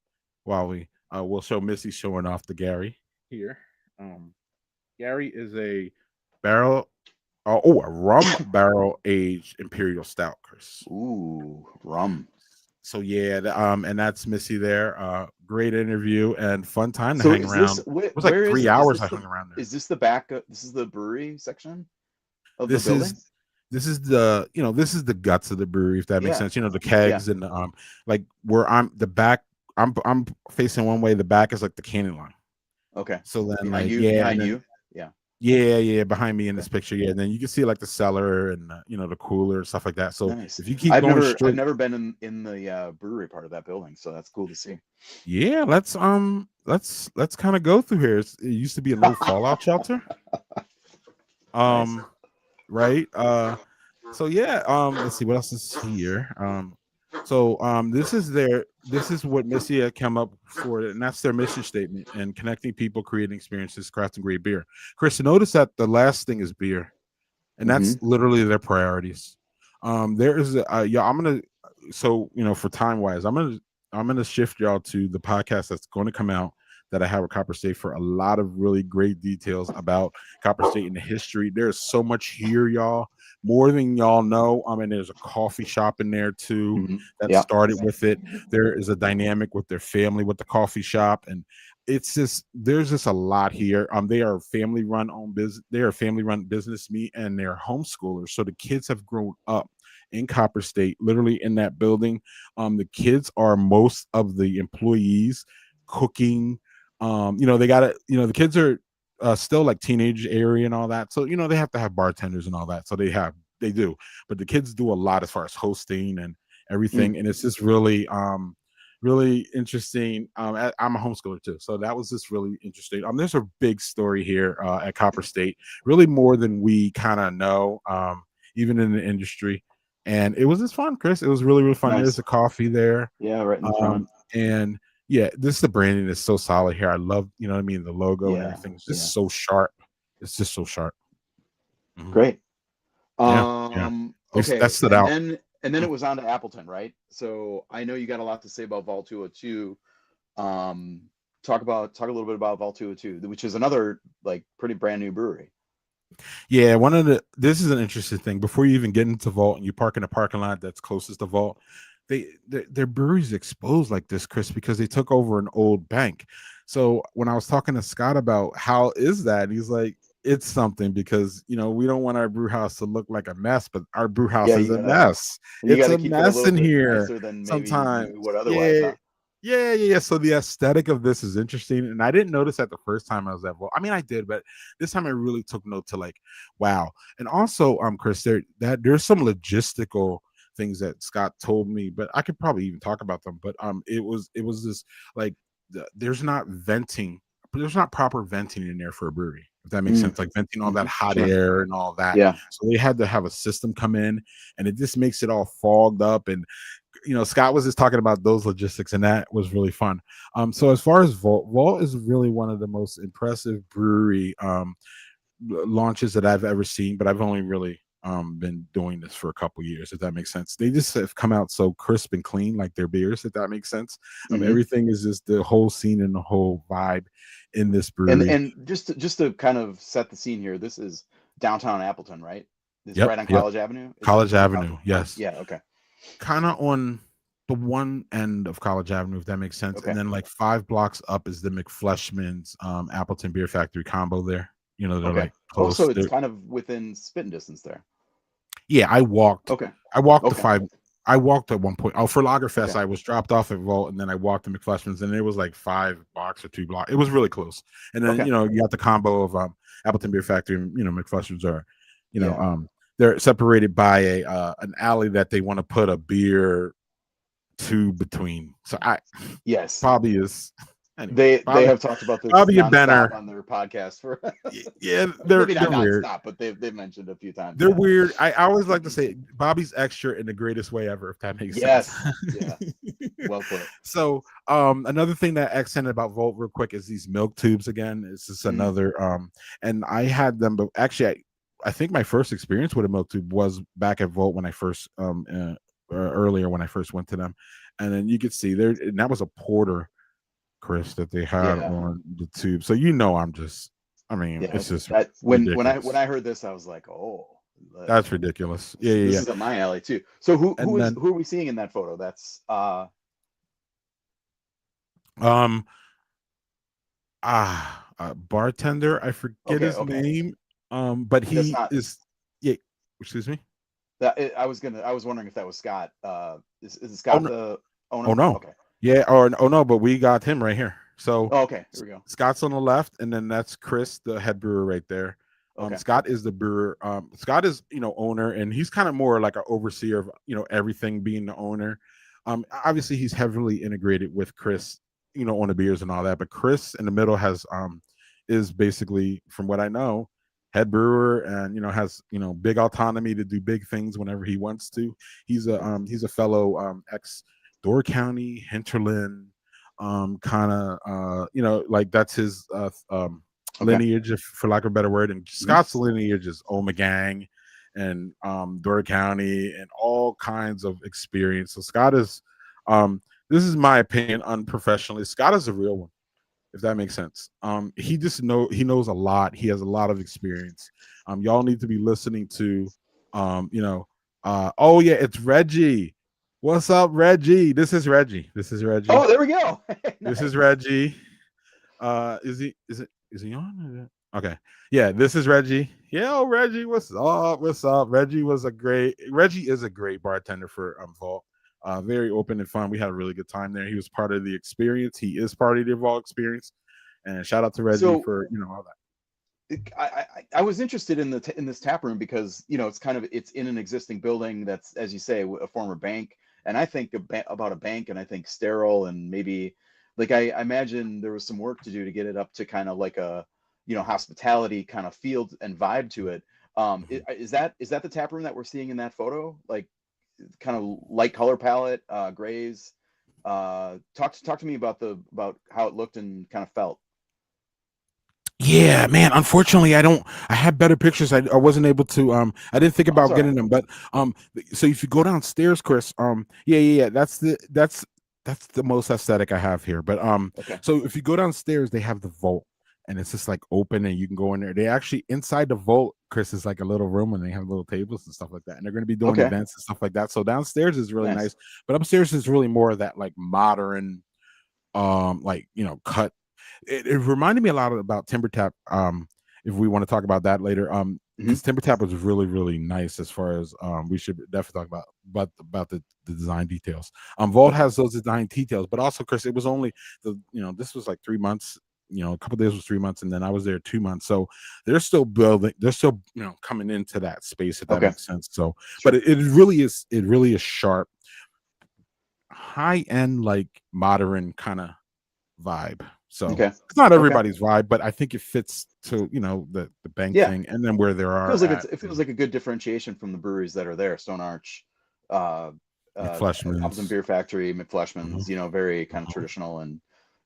while we'll show Missy showing off the Gary here. Um, Gary is a barrel. A rum barrel aged imperial stout, Chris. Ooh, rum. So yeah, and that's Missy there. Great interview and fun time to So hang is this around. It was like where three is hours I this the hung around there. is this the back this is the brewery section of the This building? is this is the this is the guts of the brewery, if that makes Yeah. sense. The Yeah. kegs and like where I'm the back. I'm facing one way. The back is like the cannon line. Okay. So then Behind like you, yeah, and behind then you. Yeah. yeah, behind me in Okay. this picture, yeah. And then you can see like the cellar and the cooler and stuff like that. So Nice. if you keep going I've straight, never been in the brewery part of that building, so that's cool to see. yeah, let's kind of go through here. It used to be an old fallout shelter. Nice. Um, right. So yeah, let's see what else is here. This is what Missy had come up for, and that's their mission statement and connecting people, creating experiences, crafting great beer. Chris, notice that the last thing is beer, and Mm-hmm. that's literally their priorities. There is yeah, I'm gonna so for time wise, I'm gonna shift y'all to the podcast that's going to come out that I have with Copper State for a lot of really great details about Copper State and the history. There's so much here, y'all, more than y'all know. I mean, there's a coffee shop in there too Mm-hmm. that Yeah. started with it. There is a dynamic with their family with the coffee shop, and it's just there's just a lot here. They are family run own business. They are family run business. Me and they're homeschoolers, so the kids have grown up in Copper State, literally in that building. The kids are most of the employees cooking. They got to, the kids are still like teenage area and all that. So, they have to have bartenders and all that. So they do, but the kids do a lot as far as hosting and Mm. everything. And it's just really, really interesting. I'm a homeschooler too, so that was just really interesting. There's a big story here at Copper State, really more than we kind of know, even in the industry. And it was just fun, Chris. It was really, really fun. There's Nice. a coffee there, Yeah, right in the front. and yeah, the branding is so solid here. I love, what I mean, the logo and Yeah. everything is Yeah. just so sharp. It's just so sharp. Mhm. Great. Yeah, yeah. That Okay, stood out. and then it was on to Appleton, right? So I know you got a lot to say about Vol 202. Talk a little bit about Vol 202, which is another like pretty brand new brewery. Yeah, this is an interesting thing. Before you even get into Vault and you park in a parking lot that's closest to Vault, their breweries exposed like this, Chris, because they took over an old bank. So when I was talking to Scott about how is that, he's like, it's something because we don't want our brew house to look like a mess, but our brew house Yeah, is a mess. you It's gotta a keep it a mess little in bit here nicer than maybe you sometimes. would otherwise, Yeah, huh? yeah. So the aesthetic of this is interesting, and I didn't notice that the first time I was at Vault. I mean, I did, but this time I really took note to like, wow. And also, Chris, there's some logistical things that Scott told me, but I could probably even talk about them. But it was this like there's not venting, there's not proper venting in there for a brewery, if that makes Mm, sense. Like venting all that hmm. hot Sure. air and all that. Yeah. So they had to have a system come in, and it just makes it all fogged up. And Scott was just talking about those logistics, and that was really fun. So as far as Vault is really one of the most impressive brewery launches that I've ever seen, but I've only really been doing this for a couple years, if that makes sense. They just have come out so crisp and clean, like their beers, if that makes sense. Hmm. Everything is just the whole scene and the whole vibe in this And brewery. just to kind of set the scene here, this is downtown Appleton, right? It's Yep, right on yep. College Avenue. Is it? College Avenue, yes. Yeah. Okay. Kind of on the one end of College Avenue, if that makes sense. And Okay. then like 5 blocks up is the McFleshman's Appleton Beer Factory combo there. They're Okay. like Oh, so close. it's They're kind of within spitting distance there. Yeah, Okay. I walked the Okay. 5. I walked at one point. Oh, for Okay. Lagerfest, I was dropped off at Vault, and then I walked to McFleshman's, and it was like 5 blocks or 2 blocks. It was really close. And then Okay. you got the combo of Appleton Beer Factory, and McFleshman's are, Yeah. they're separated by a an alley that they want to put a beer tube between. So I Yes, Bobby is anyway. they have talked about this Bobby and nonstop Benner, on their podcast for yeah, maybe not they're weird. nonstop, but they've mentioned a few times. They're Yeah. weird. I always like to say Bobby's extra in the greatest way ever, if that makes sense. Yes. Yeah. Well put. So another thing that accented about Volt real quick is these milk tubes again. It's just Mm, another and I had them, but actually I think my first experience with a milk tube was back at Volt when I first earlier when I first went to them. And then you could see there, and that was a porter, Chris, that they had yeah. on the tube. So you know I'm just, I mean, Yeah. it's just That when ridiculous. I heard this, I was like, oh, That's ridiculous. Yeah, this yeah, is up my alley too. So yeah. And then who are we seeing in that photo? That's um a bartender, I forget okay, his okay. name. But That's he not is, yeah, excuse me. I was wondering if that was Scott. Is Oh Scott no, the oh owner? no. Okay. Yeah, or oh no, but we got him right here. So Oh, okay. Here we go. Scott's on the left, and then that's Chris, the head brewer, right there. Okay. Scott is the brewer. Scott is, owner, and he's kind of more like an overseer of, everything, being the owner. Obviously he's heavily integrated with Chris, on the beers and all that. But Chris in the middle has is basically, from what I know, head brewer, and has big autonomy to do big things whenever he wants to. He's a fellow ex Door County hinterland, kind of like that's his Okay. lineage, if, for lack of a better word. And Mhm. Scott's lineage is Omegang and Door County and all kinds of experience. So Scott is, this is my opinion, unprofessionally. Scott is a real one, if that makes sense. He knows a lot. He has a lot of experience. Y'all need to be listening to, oh yeah, it's Reggie. What's up, Reggie? This is Reggie. This is Reggie. Oh, there we go. This is Nice. Reggie. Is he on? Okay. Yeah, this is Reggie. Yo, Reggie, what's up? What's up? Reggie is a great bartender for Vault. Very open and fun. We had a really good time there. He was part of the experience. He is part of the Vault experience. And shout out to Reggie So for all that. I was interested in in this tap room because it's kind of it's in an existing building that's, as you say, a former bank. And I think about a bank, and I think sterile, and maybe like I imagine there was some work to do to get it up to kind of like a hospitality kind of feel and vibe to it. Mhm. Is that the tap room that we're seeing in that photo? Like kind of light color palette, grays. Talk to me about the about how it looked and kind of felt. Yeah, man. Unfortunately, I had better pictures. I wasn't able to. I didn't think Oh, it's about all right. getting them, but so if you go downstairs, Chris, yeah. That's the most aesthetic I have here. But Okay. so if you go downstairs, they have the vault, and it's just like open, and you can go in there. They actually, inside the vault, Chris, is like a little room, and they have little tables and stuff like that. And they're going to be doing Okay. events and stuff like that. So downstairs is really Nice. nice, but upstairs is really more of that like modern, like cut. It reminded me a lot about Timber Tap. If we want to talk about that later, Hmm. because Timber Tap was really really nice. As far as we should definitely talk about the design details. Vault Okay. has those design details, but also, Chris, it was only this was like 3 months. A couple days was 3 months, and then I was there 2 months. So they're still building. They're still coming into that space, if that Okay. makes sense. So, but Sure. it really is. It really is sharp, high end, like modern kind of vibe. So Okay. it's not Okay. everybody's vibe, but I think it fits to the bank Yeah. thing, and then where they are Feels like at it feels like a good differentiation from the breweries that are there. Stone Arch, uh, Apples and McFleshman's. Beer Factory, Mhm, McFleshman's. Very kind of mhm. traditional and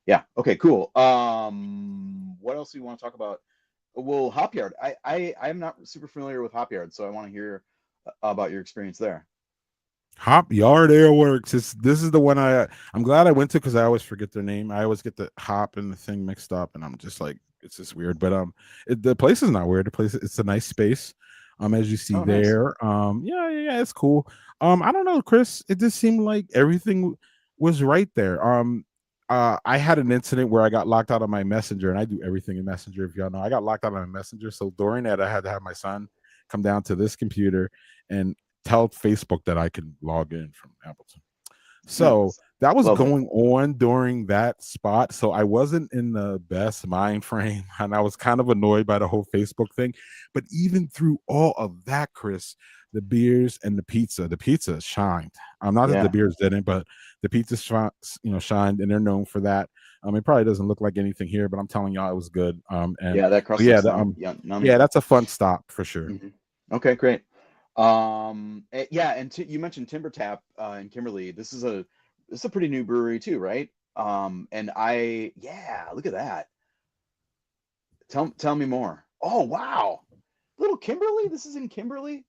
yeah. Okay. Cool. What else do you want to talk about? Well, Hop Yard. I'm not super familiar with Hop Yard, so I want to hear about your experience there. Hop Yard Ale Works. This is the one I'm glad I went to, because I always forget their name. I always get the hop and the thing mixed up, and I'm just like, it's just weird. But the place is not weird. The place, it's a nice space. As you see Oh, nice. there. Yeah, it's cool. I don't know, Chris. It just seemed like everything was right there. I had an incident where I got locked out of my messenger, and I do everything in messenger. If y'all know, I got locked out of my messenger. So during that, I had to have my son come down to this computer and tell Facebook that I could log in from Appleton. Yeah, So that was lovely. going on during that spot. So I wasn't in the best mind frame and I was kind of annoyed by the whole Facebook thing. But even through all of that, Chris, the beers and the pizza shined. Not that the Yeah, beers didn't, but the pizza shined and they're known for that. It probably doesn't look like anything here, but I'm telling y'all it was good. And yeah, that so crust yeah, looks yummy. yeah, that's a fun stop for sure. Hmm. Okay, great. Yeah, and you mentioned Timber Tap in Kimberly. This is a pretty new brewery too, right? And yeah, look at that. Tell me more. Oh, wow. Little Kimberly? This is in Kimberly?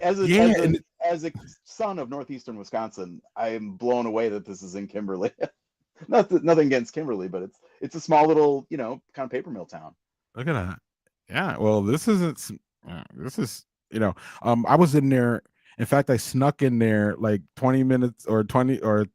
As a Yeah, as a and as a son of northeastern Wisconsin, I am blown away that this is in Kimberly. Nothing against Kimberly, but it's a small little, kind of paper mill town. look at that. Yeah, well, this isn't. This is I was in there. In fact, I snuck in there like 20 minutes or 20 or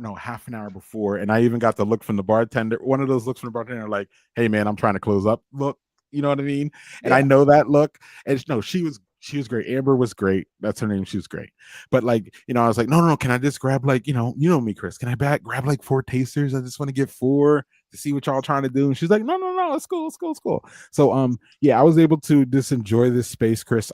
no half an hour before, and I even got the look from the bartender. One of those looks from the bartender, like, "Hey, man, I'm trying to close up." Look, you know what I mean? And I Yeah. know that look. And no, she was great. Amber was great. That's her name. She was great. But like, I was like, no, no, no. Can I just grab like, me, Chris? Can I grab like 4 tasters? I just want to get 4 to see what y'all trying to do. And she's like, no, no, no, let's go, let's go, let's go. So yeah, I was able to just enjoy this space, Chris.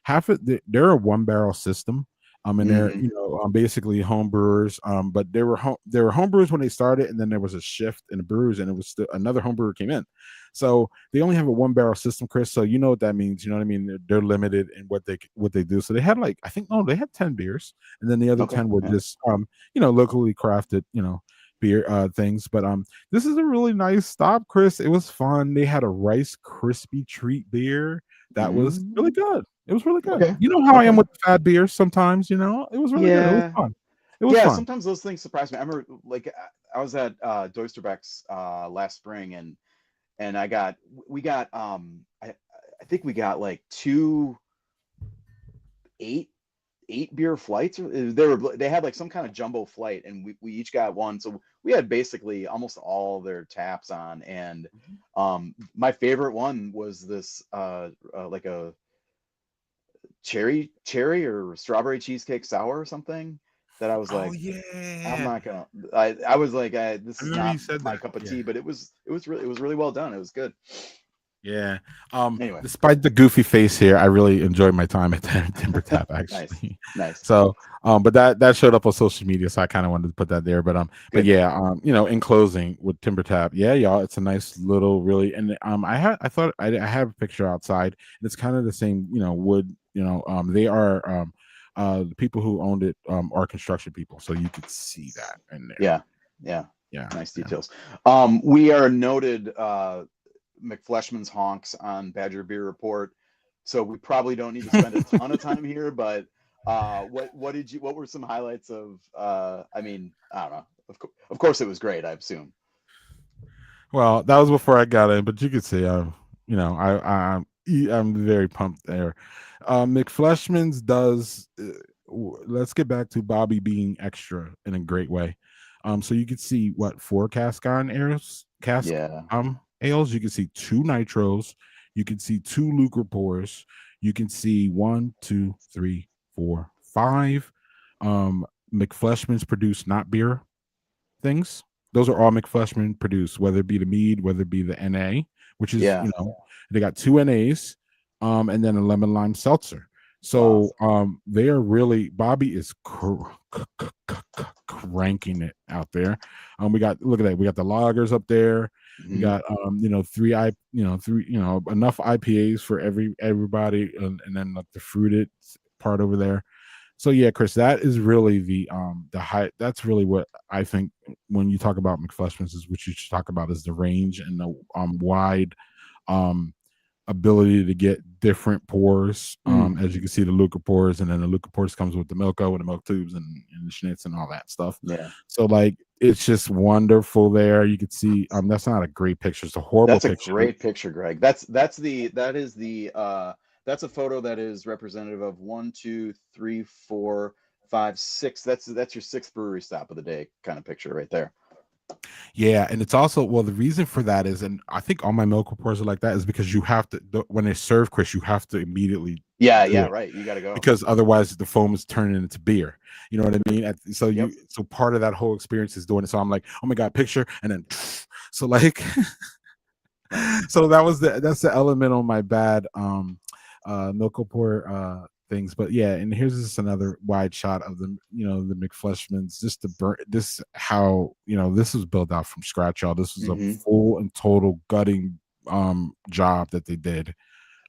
Half of they're a 1 barrel system. And they're Hmm. basically home brewers. But they were home brewers when they started, and then there was a shift in the brewers, and it was still another home brewer came in. So they only have a 1 barrel system, Chris. So you know what that means. You know what I mean? They're limited in what they do. So they had like I think no, they had 10 beers, and then the other Okay. 10 were Yeah. just locally crafted beer things. But this is a really nice stop, Chris. It was fun. They had a Rice Krispie treat beer that was really Mm. good. It was really good. Okay. You know how I am Okay. with fat beers sometimes. It was really good. It was Yeah. fun. It was Yeah. fun. Sometimes those things surprise me. I remember, like, I was at Doisterbeck's last spring, and we got I think we got like two eight eight beer flights. They had like some kind of jumbo flight, and we each got one, so we had basically almost all their taps on. And my favorite one was this like a cherry or strawberry cheesecake sour or something, that I was Oh like, I'm yeah, not gonna. I was like, this I is remember not you said my that. cup of Yeah. tea, but it was really well done. It was good. Yeah. Anyway. Despite the goofy face here, I really enjoyed my time at Timber Tap Nice. actually. Nice. So, but that showed up on social media, so I kind of wanted to put that there. But Good. yeah, in closing with Timber Tap, yeah, y'all, it's a nice little really, and I thought I have a picture outside, and it's kind of the same, wood, they are the people who owned it are construction people, so you could see that in there. Yeah. Yeah. Yeah, Nice yeah. details. We are noted McFleshman's honks on Badger Beer Report, so we probably don't need to spend a ton of time here. But what were some highlights of? I mean, I don't know. Of course, it was great. I assume. Well, that was before I got in, but you could see, I'm very pumped there. McFleshman's does. Let's get back to Bobby being extra in a great way. So you could see what 4 cask Yeah. ales. You can see 2 nitros. You can see 2 lucre pours. You can see one, two, three, four, 5. McFleshman's produce not beer things. Those are all McFleshman produced, whether it be the mead, whether it be the NA, which is Yeah. they got 2 NAs, and then a lemon lime seltzer. Wow. So they are really Bobby is cranking it out there. We got look at that. We got the loggers up there. We Hmm. got three enough IPAs for everybody, and then like the fruited part over there. So yeah, Chris, that is really the high. That's really what I think when you talk about McFleshman's is what you should talk about is the range and the wide um ability to get different pours. Mm. As you can see, the Luca pours, and then the Luca pours comes with the Milko and the milk tubes and the schnitz and all that stuff. Yeah. So like it's just wonderful there. You could see that's not a great picture, it's a horrible That's a picture. great picture, Greg. That's a photo that is representative of one, two, three, four, five, six. That's your sixth brewery stop of the day kind of picture right there. Yeah, and it's also well the reason for that is, and I think all my milk reports are like that, is because you have to when they serve, Chris, you have to immediately Yeah, do yeah, it right. You got to go. because otherwise the foam is turning into beer. You know what I mean? Yep. So part of that whole experience is doing it. So I'm like, oh my god, picture, and then so like Nice. so that's the element on my bad milk pour things. But yeah, and here's just another wide shot of the the McFleshmans. Just the burn this how this was built out from scratch, y'all. This was a Hmm. full and total gutting job that they did,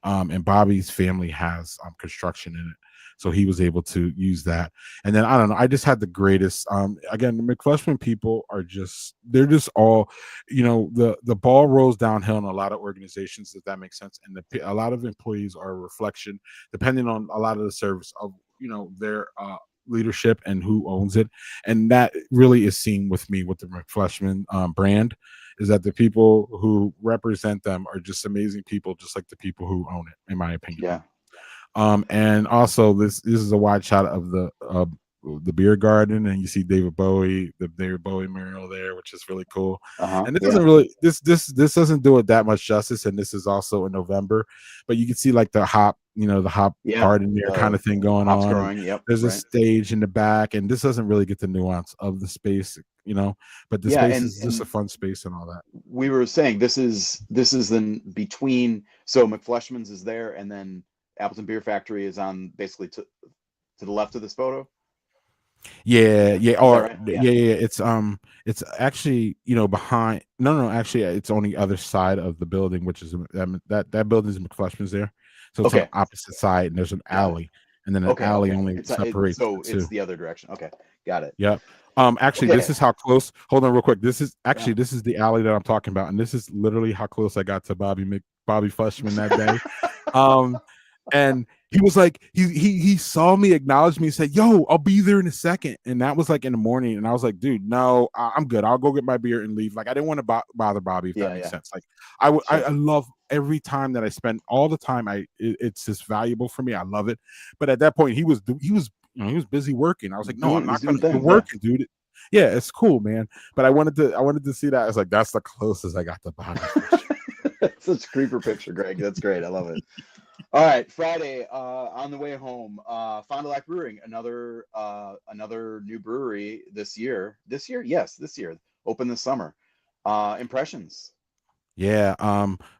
and Bobby's family has construction in it, so he was able to use that. And then I don't know, I just had the greatest. Again, the McFleshman people are they're just all, the ball rolls downhill in a lot of organizations, if that makes sense, and a lot of employees are a reflection, depending on a lot of the service of their leadership and who owns it, and that really is seen with me with the McFleshman brand, is that the people who represent them are just amazing people, just like the people who own it, in my opinion. Yeah. And also this is a wide shot of the beer garden, and you see the David Bowie mural there, which is really cool. Uh-huh. And this Yeah. doesn't really this doesn't do it that much justice, and this is also in November, but you can see like the hop Yeah. garden there kind of thing going Hops on, and growing. Yep. there's a Right. stage in the back, and this doesn't really get the nuance of the space, but the Yeah, space and is just a fun space and all that. we were saying this is then between, so McFleshman's is there, and then Appleton Beer Factory is on basically to the left of this photo. Yeah, yeah, Is that or right? Yeah. yeah. It's actually behind. No, actually, it's on the other side of the building, which is that building is McFleshman's there, so it's on the Okay. opposite side, and there's an Got it. alley, and then an Okay. alley Okay. only separates the So it's two. the other direction. Okay. Got it. Yep. Actually, this Okay. is how close. Hold on, real quick. Yeah. This is the alley that I'm talking about, and this is literally how close I got to Bobby Fleshman that day. Um, and he was like, he saw me, acknowledged me, said, "Yo, I'll be there in a second." And that was like in the morning, and I was like, "Dude, no, I'm good. I'll go get my beer and leave." Like I didn't want to bother Bobby, if that Yeah. makes Yeah. sense. Like I Sure. love every time that I spend, all the time. It's just valuable for me. I love it. But at that point, he was busy working. I was like, "No, I'm He's not doing gonna. You're things. Yeah. working, dude." Yeah, it's cool, man. But I wanted to see that. I was like, that's the closest I got to Bobby Flesh. Such a creeper picture, Greg. That's great. I love it. All right, Friday, on the way home, Fond du Lac Brewing, another new brewery this year. This year, yes, this year, open this summer. Impressions. Yeah.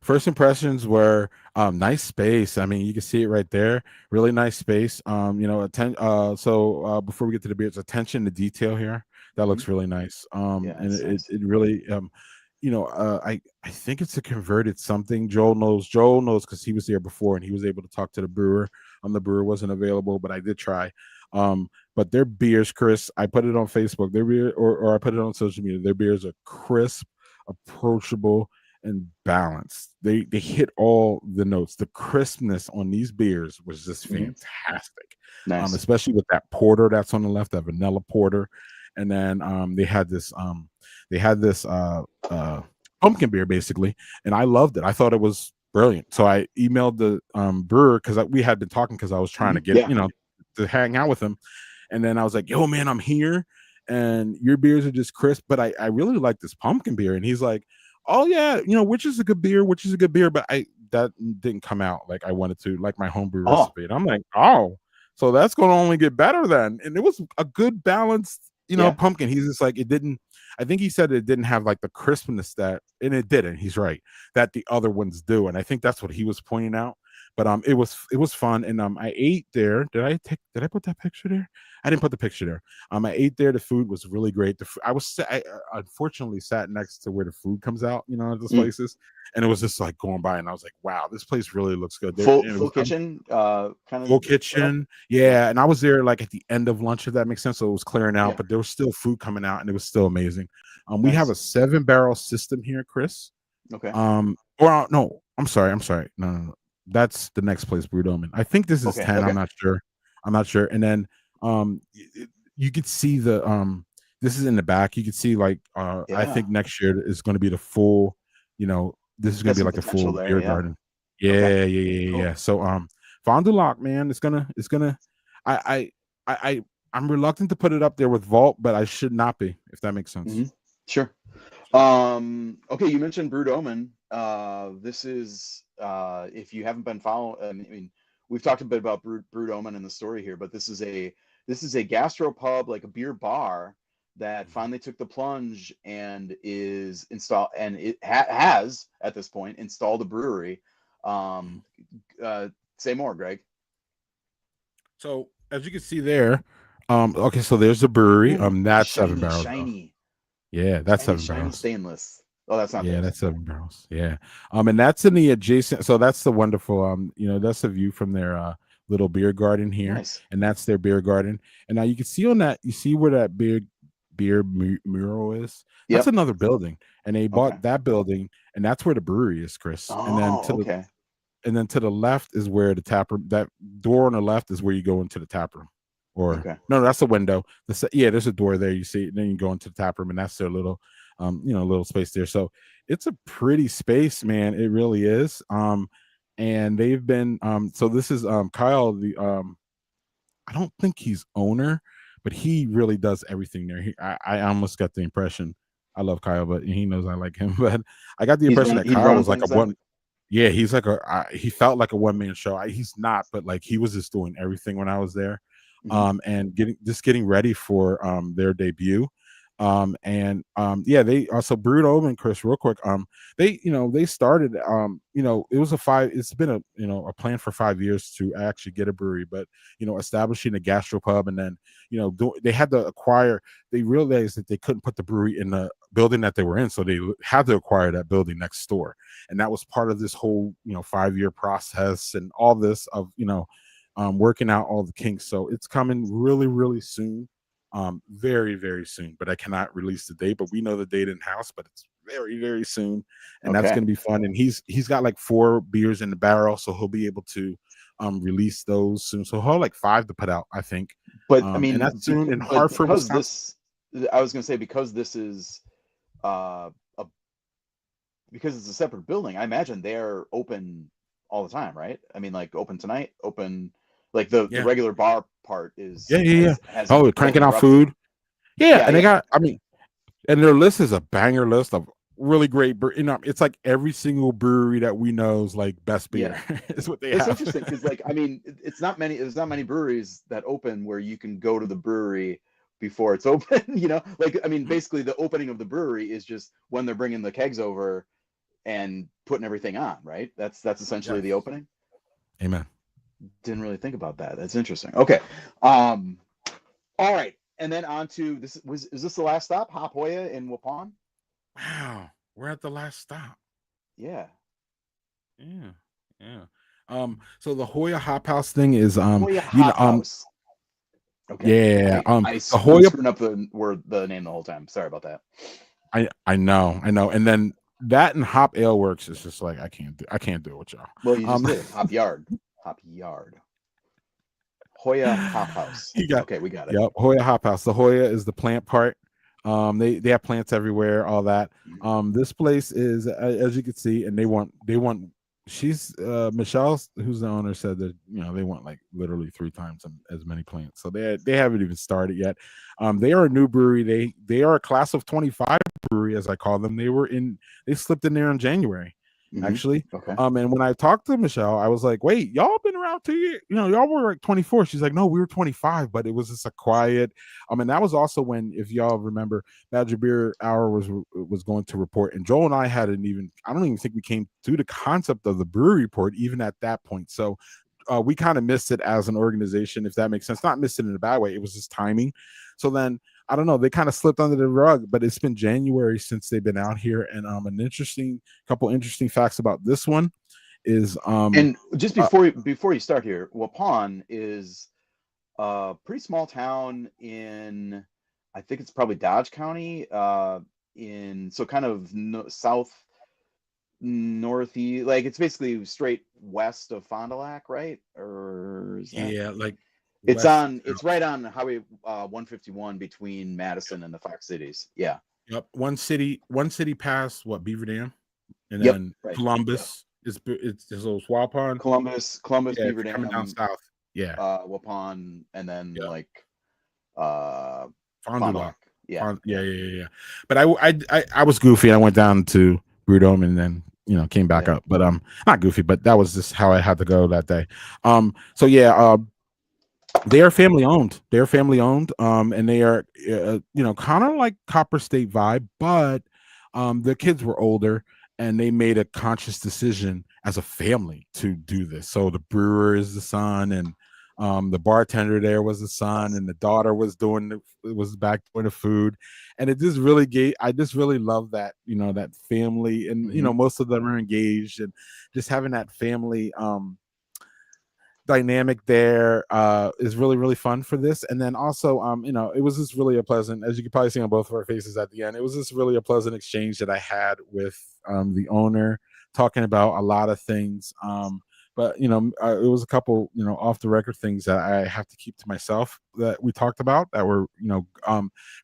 First impressions were nice space. I mean, you can see it right there. Really nice space. Before we get to the beers, attention to detail here. That Hmm. looks really nice. Yeah, And it's nice. it really I think it's a converted something. Joel knows because he was there before and he was able to talk to the brewer. The brewer wasn't available, but I did try. But their beers, Chris, I put it on Facebook. Their beer or I put it on social media. Their beers are crisp, approachable, and balanced. They hit all the notes. The crispness on these beers was just Hmm. fantastic. Nice. Especially with that porter that's on the left, that vanilla porter. And then they had this pumpkin beer basically, and I loved it. I thought it was brilliant. So I emailed the brewer because we had been talking because I was trying Hmm. to get Yeah. to hang out with him, and then I was like, "Yo, man, I'm here, and your beers are just crisp, but I really like this pumpkin beer." And he's like, "Oh yeah, which is a good beer, which is a good beer," but that didn't come out like I wanted to, like my homebrew Oh, recipe. And I'm like, "Oh, so that's going to only get better then." And it was a good balanced, yeah. pumpkin. He's just like, it didn't. I think he said it didn't have like the crispness that, and it didn't. He's right, that the other ones do, and I think that's what he was pointing out. But it was fun, and I ate there. Did I put that picture there? I didn't put the picture there. I ate there. The food was really great. I unfortunately sat next to where the food comes out, at those Mm. places, and it was just like going by, and I was like, wow, this place really looks good. There, Full and it full was kitchen, kind full of setup. kitchen, Yeah. yeah. And I was there like at the end of lunch, if that makes sense. So it was clearing out, Yeah. but there was still food coming out, and it was still amazing. We have Nice. a 7 barrel system here, Chris. Okay. No, I'm sorry. No. That's the next place, Brudoman. I think this is Okay. 10. Okay. I'm not sure. And then you could see this is in the back. You could see like I Yeah. think next year is going to be the full, this is going Got to be some like a potential full there. beer Yeah. garden. Okay. Yeah. Cool. So Fond du Lac, man, it's gonna I I I I'm reluctant to put it up there with Vault, but I should not be, if that makes sense. Hmm. Sure. Okay, you mentioned Brood Omen. This is if you haven't been following. I mean, we've talked a bit about Brewed Omen in the story here, but this is a gastro pub, like a beer bar, that finally took the plunge and is installed, and it has at this point installed a brewery. Um, uh, say more, Greg. So as you can see there, okay, so there's the brewery. Ooh, That's seven shiny, barrels though. shiny, Yeah, that's shiny, seven shiny barrels. stainless. Oh, that's not Yeah, theirs. that's seven barrels. Yeah. And that's in the adjacent. So that's the wonderful. That's a view from their little beer garden here, Nice. and that's their beer garden. And now you can see on that, you see where that mural is. That's Yep. another building, and they Okay. bought that building, and that's where the brewery is, Chris. Oh, okay. And then to the left is where the tap room. That door on the left is where you go into the tap room. Or Okay. no, that's a window. Yeah, there's a door there. You see, then you go into the tap room, and that's their little, little space there. So it's a pretty space, man. It really is. And they've been, so this is Kyle. I don't think he's owner, but he really does everything there. I almost got the impression. I love Kyle, but he knows I like him. But I got the impression that He's Kyle running was like a things there. one. Yeah, he's like he felt like a one man show. He's not, but like he was just doing everything when I was there, Hmm. and getting ready for their debut. Yeah, they also Brewed Omen, Chris, real quick. They started, it was it's been a plan for 5 years to actually get a brewery, but establishing a gastropub, and then they had to acquire. They realized that they couldn't put the brewery in the building that they were in, so they had to acquire that building next door, and that was part of this whole 5-year process and all this of working out all the kinks. So it's coming really, really soon, very, very soon. But I cannot release the date. But we know the date in house, but it's very, very soon, and that's Okay. going to be fun. And he's got like 4 beers in the barrel, so he'll be able to release those soon. So he'll have like 5 to put out, I think. But I And mean, that's soon in but Hartford, because Wisconsin. this, I was going to say, because this is a because it's a separate building, I imagine they're open all the time, right? I mean, like open tonight, open, like the Yeah, regular bar part yeah, is yeah, yeah. hasn't Oh, been cranking out interrupted. food. Yeah, Yeah, and they yeah, got. I mean, and their list is a banger list of really great beer. It's like every single brewery that we know is like best yeah. beer is what they It's have. interesting because, like, I mean, it's not many. There's not many breweries that open where you can go to the brewery before it's open. Like, I mean, basically the opening of the brewery is just when they're bringing the kegs over and putting everything on, right? That's essentially the Yes. opening. Amen. Didn't really think about that. That's interesting. Okay. Um, all right. And then on to this is this the last stop? Hop Hoya in Waupun? Wow, we're at the last stop. Yeah. Yeah, yeah. So the Hoya Hop House thing is Hoya Hop House. Okay. yeah, the I'm Hoya. screwing up the name the whole time. Sorry about that. I know, and then that and Hop Ale Works is just like I can't do it with y'all. Well, you just Um, did. Hop Yard. Hop Yard. Hoya Hop House. you got Okay, we got it. yep, Hoya Hop House. The Hoya is the plant part. They have plants everywhere, all that. Mhm. This place is as you can see, and they want. She's Michelle, who's the owner, said that they want like literally 3 times as many plants. So they haven't even started yet. They are a new brewery. They are a class of 25 brewery, as I call them. They slipped in there in January, Mhm. actually. Okay. And when I talked to Michelle, I was like, "Wait, y'all been around 2 years? Y'all were like 24." She's like, "No, we were 25, but it was just a quiet." And that was also when, if y'all remember, Badger Beer Hour was going to report, and Joel and I hadn't even. I don't even think we came to the concept of the brewery report even at that point. So we kind of missed it as an organization, if that makes sense. Not missed it in a bad way. It was just timing. So then I don't know. They kind of slipped under the rug, but it's been January since they've been out here, and an interesting couple interesting facts about this one is And just uh, before you start here, Waupun is a pretty small town in, I think it's probably Dodge County, in so kind of south northeast, like it's basically straight west of Fond du Lac, right? Or is that? yeah, like It's west. it's right on Highway 151 between Madison and the Fox Cities. Yeah. Yep, one city past what Beaver Dam, and Yep. then Right. Columbus. It's so Waupun. Columbus, Yeah, if Beaver you're coming down Dam, south. Yeah, Waupun, and then yeah. like uh Fond du Fond du Lac. Lac. Yeah. Yeah, Yeah. yeah, yeah, yeah. But I was goofy. I went down to Brewdome, and then came back Yeah. up. But not goofy, but that was just how I had to go that day. So yeah, they are family owned. They're family owned, and they are, kind of like Copper State vibe, but the kids were older, and they made a conscious decision as a family to do this. So the brewer is the son, and the bartender there was the son, and the daughter was was back doing the food, and it just really gave. I just really love that, that family, and Hmm. most of them are engaged, and just having that family. Dynamic there is really really fun for this. And then also, it was just really a pleasant, as you could probably see on both of our faces at the end, it was just really a pleasant exchange that I had with the owner, talking about a lot of things. But it was a couple, off the record things that I have to keep to myself that we talked about that were,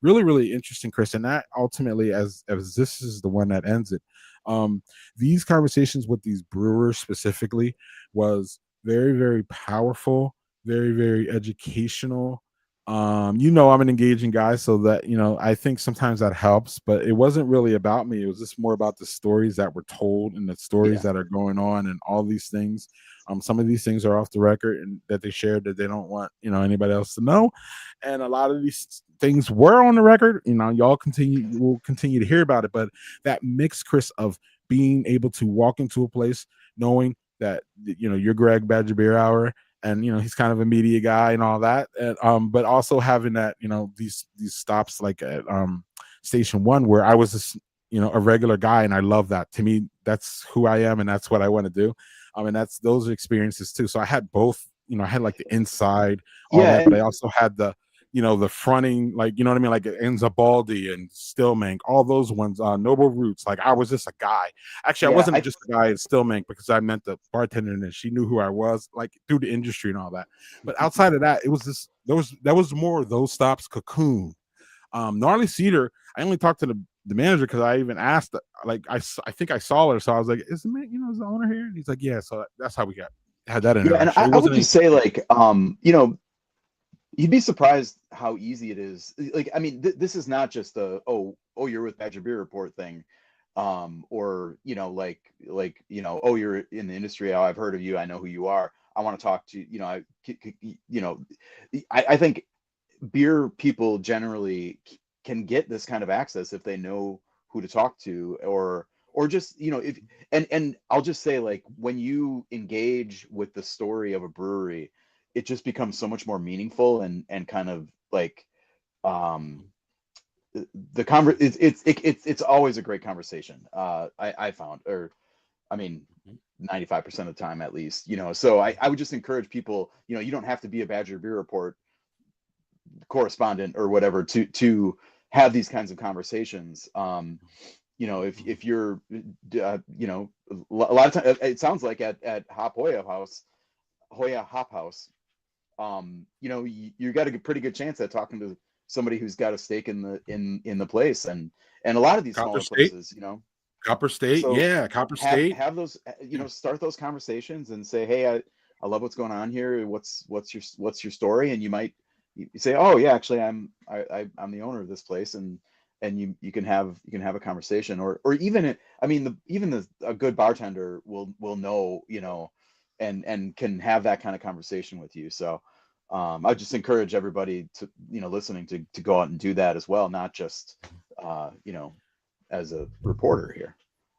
really really interesting, Chris. And that ultimately, as this is the one that ends it, um these conversations with these brewers specifically was very very powerful, very very educational. I'm an engaging guy, so that, I think sometimes that helps, but it wasn't really about me. It was just more about the stories that were told and the stories Yeah. that are going on and all these things. Some of these things are off the record and that they shared that they don't want, anybody else to know, and a lot of these things were on the record. You will continue to hear about it, but that mix, Chris, of being able to walk into a place knowing that, you're Greg Badger Beer Hour, and he's kind of a media guy and all that, and, but also having that, these stops like at Station One, where I was just, a regular guy, and I love that. To me, that's who I am, and that's what I want to do. And that's those experiences too. So I had both. I had like the inside, all Yeah. that, but I And also had the fronting, like, what I mean, like Enzabaldi and Stillmank, all those ones, Noble Roots. Like, I was just a guy. Actually, I yeah, wasn't just a guy at Stillmank because I meant the bartender, and she knew who I was, like, through the industry and all that. But outside of that, it was just that was more of those stops. Cocoon, Gnarly Cedar. I only talked to the manager because I even asked, like, I think I saw her, so I was like, is the man, is the owner here? And he's like, yeah. So that's how we had that yeah, and interaction. It I would wasn't just anything. say, like, you'd be surprised how easy it is. Like, I mean, this is not just a, oh, you're with Badger Beer Report thing, or oh, you're in the industry. Oh, I've heard of you. I know who you are. I want to talk to you. You know, I think beer people generally can get this kind of access if they know who to talk to, or just, if, and I'll just say, like, when you engage with the story of a brewery, it just becomes so much more meaningful, and kind of like, um it's always a great conversation, I found, or I mean, 95% of the time at least, so I would just encourage people, you don't have to be a Badger Beer Report correspondent or whatever to have these kinds of conversations. If you're, a lot of times it sounds like at Hoya Hop House, you got a pretty good chance at talking to somebody who's got a stake in the place, and a lot of these Copper smaller State. places. Copper State, So yeah, Copper have State. have those, start those conversations and say, hey, I love what's going on here. What's your story? And you say, oh yeah, actually, I'm the owner of this place, and you can have a conversation, or even, I mean, a good bartender will know, and can have that kind of conversation with you. So I just encourage everybody to, listening, to go out and do that as well, not just as a reporter here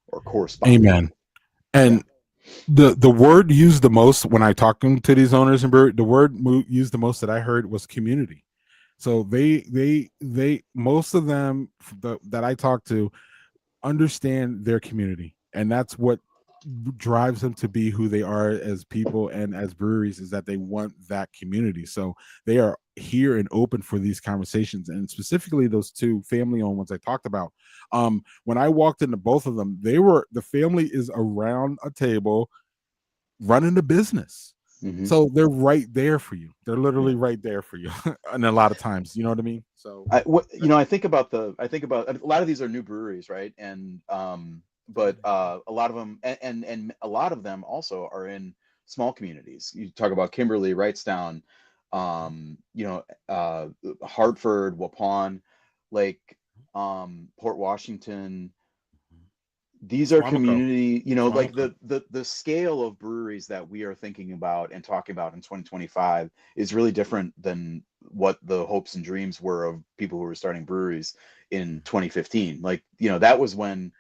or correspondent. Amen. Yeah. And the word used the most when I talking to these owners and brewery, the word used the most that I heard was community. So they most of them that I talked to understand their community, and that's what drives them to be who they are as people and as breweries, is that they want that community. So they are here and open for these conversations, and specifically those two family owned ones I talked about. When I walked into both of them, the family is around a table running the business. Hmm. So they're right there for you. They're Yeah. literally right there for you. And a lot of times, you know what I mean? So I think about a lot of these are new breweries, right? And but a lot of them, and a lot of them also are in small communities. You talk about Kimberly, Wrightstown, Hartford, Waupun, like, Port Washington, these are Swamico. community, like Swamico. the scale of breweries that we are thinking about and talking about in 2025 is really different than what the hopes and dreams were of people who were starting breweries in 2015. Like, that was when,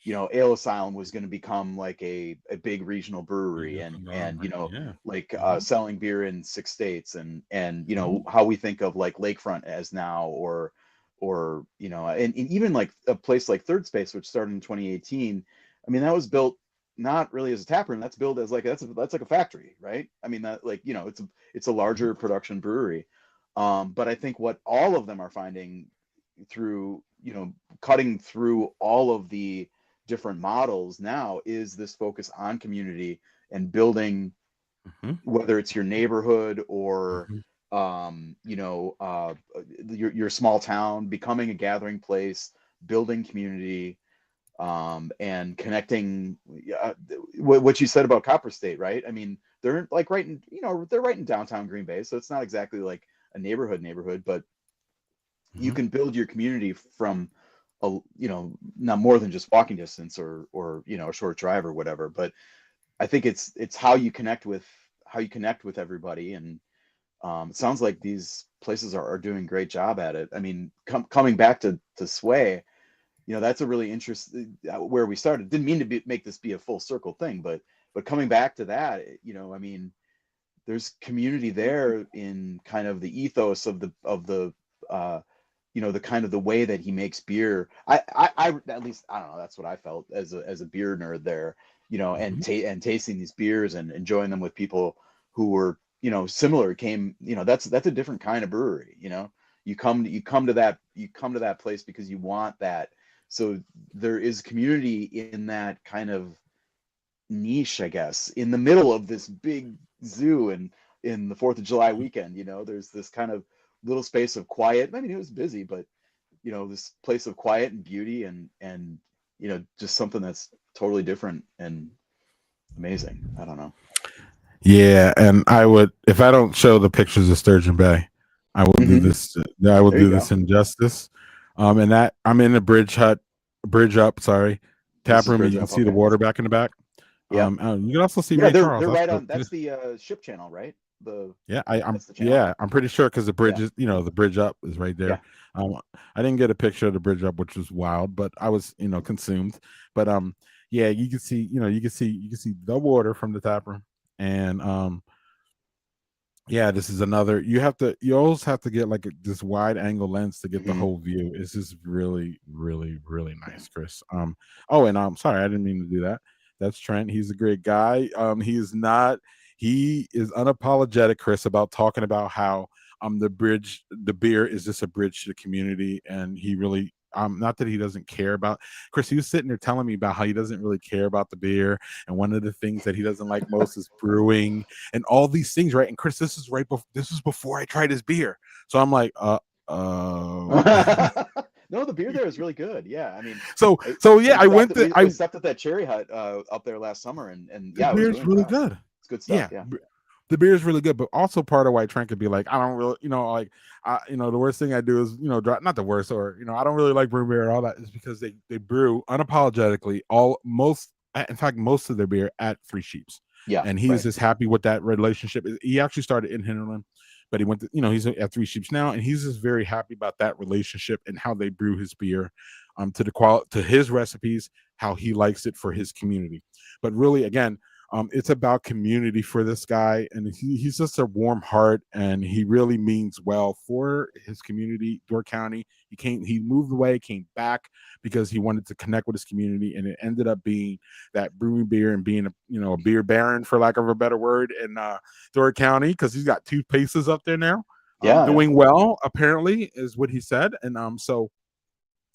Ale Asylum was going to become like a big regional brewery, Big and conglomerate. Yeah. like Hmm. selling beer in 6 states, and Hmm. how we think of like Lakefront as now, or and even like a place like Third Space, which started in 2018. I mean, that was built not really as a tap room. That's built as like that's like a factory, right? I mean, that, like, it's a Hmm. larger production brewery. But I think what all of them are finding through, cutting through all of the different models now, is this focus on community and building, Hmm. whether it's your neighborhood or Hmm. your small town, becoming a gathering place, building community, and connecting. What you said about Copper State, right? I mean, they're like they're right in downtown Green Bay, so it's not exactly like a neighborhood, but you Hmm. can build your community from not more than just walking distance, or a short drive or whatever. But I think it's how you connect with everybody. And it sounds like these places are doing a great job at it. I mean, coming back to Sway, that's a really interesting, where we started. Didn't mean to make this be a full circle thing, but coming back to that, I mean, there's community there in kind of the ethos of the uh, the kind of the way that he makes beer. I at least, I don't know. That's what I felt as a beer nerd there. And Hmm. and tasting these beers and enjoying them with people who were, similar. Came, that's a different kind of brewery. You come to that place because you want that. So there is community in that kind of niche, I guess, in the middle of this big zoo, and in the Fourth of July weekend. There's this kind of little space of quiet. I mean, it was busy, but this place of quiet and beauty, and just something that's totally different and amazing. I don't know. Yeah, and I would, if I don't show the pictures of Sturgeon Bay, I will do Hmm. this. I will There you do go. this injustice. And that I'm in the bridge up. Sorry, This tap is room, and Bridge you can Up. see the Okay. water back in the back. Yep. And you can also see Yeah, Ray they're Charles. they're That's right dope on. too. That's the ship channel, right? The Yeah, That's the channel. yeah, I'm pretty sure because the bridge Yeah. is, the bridge up is right Yeah. there. I didn't get a picture of the bridge up, which was wild, but I was, consumed. But yeah, you can see the water from the tap room, and yeah, this is another. You always have to get like this wide angle lens to get the Hmm. whole view. It's just really, really, really nice, Chris. Oh, and I'm sorry, I didn't mean to do that. That's Trent. He's a great guy. He is unapologetic, Chris, about talking about how the beer is just a bridge to the community, and he really not that he doesn't care about Chris. He was sitting there telling me about how he doesn't really care about the beer, and one of the things that he doesn't like most is brewing and all these things, right? And Chris, this is before I tried his beer, so I'm like, uh. No, the beer there is really good. Yeah, I mean, so I, so yeah, we I stopped went at to we, I we stopped at that Cherry Hut up there last summer, and the yeah, it was beer's really really impressed. good. It's good stuff. Yeah, Yeah. the beer is really good, but also part of why Trent could be like, I don't really, like, the worst thing I do is, not the worst, or I don't really like brew beer and all that, is because they brew unapologetically in fact, most of their beer at Three Sheeps, Yeah. and he's Right. just happy with that relationship. He actually started in Hinterland, but he went to, he's at Three Sheeps now, and he's just very happy about that relationship and how they brew his beer, to his recipes, how he likes it for his community. But really, again, it's about community for this guy, and he's just a warm heart, and he really means well for his community, Door County. He moved away, came back because he wanted to connect with his community, and it ended up being that brewing beer and being a beer baron, for lack of a better word, in Door County, because he's got two places up there now, Yeah. Yeah. doing well, apparently, is what he said. And so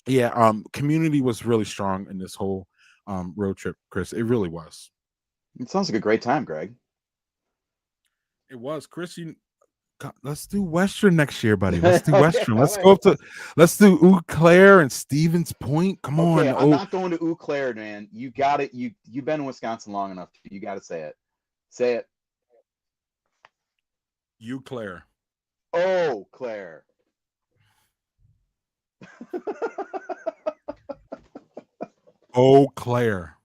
yeah, community was really strong in this whole road trip, Chris. It really was. It sounds like a great time, Greg. It was, Chris. Let's do Western next year, buddy. Let's do Okay. Western. All Let's right. go up to. Let's do Eau Claire and Stevens Point. Come Okay. on, I'm oh, not going to Eau Claire, man. You got it. You've been in Wisconsin long enough. You got to say it. Say it. Eau Claire. Oh, Claire. Eau Claire.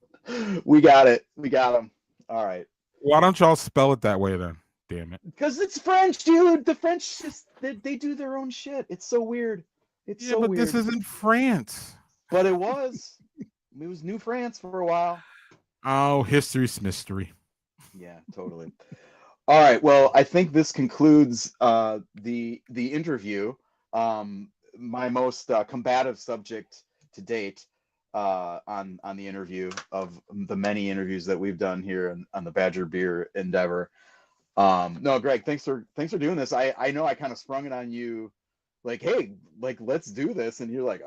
We got it. We got them. All right. Why don't y'all spell it that way then? Damn it. Because it's French, dude. The French just they do their own shit. It's so weird. It's Yeah, so but this weird. isn't France. But it was. It was New France for a while. Oh, history's mystery. Yeah, totally. All right. Well, I think this concludes the interview. My most combative subject to date on the interview of the many interviews that we've done here on the Badger Beer endeavor. No, Greg, thanks for doing this. I know I kind of sprung it on you, like, hey, like let's do this, and you're like,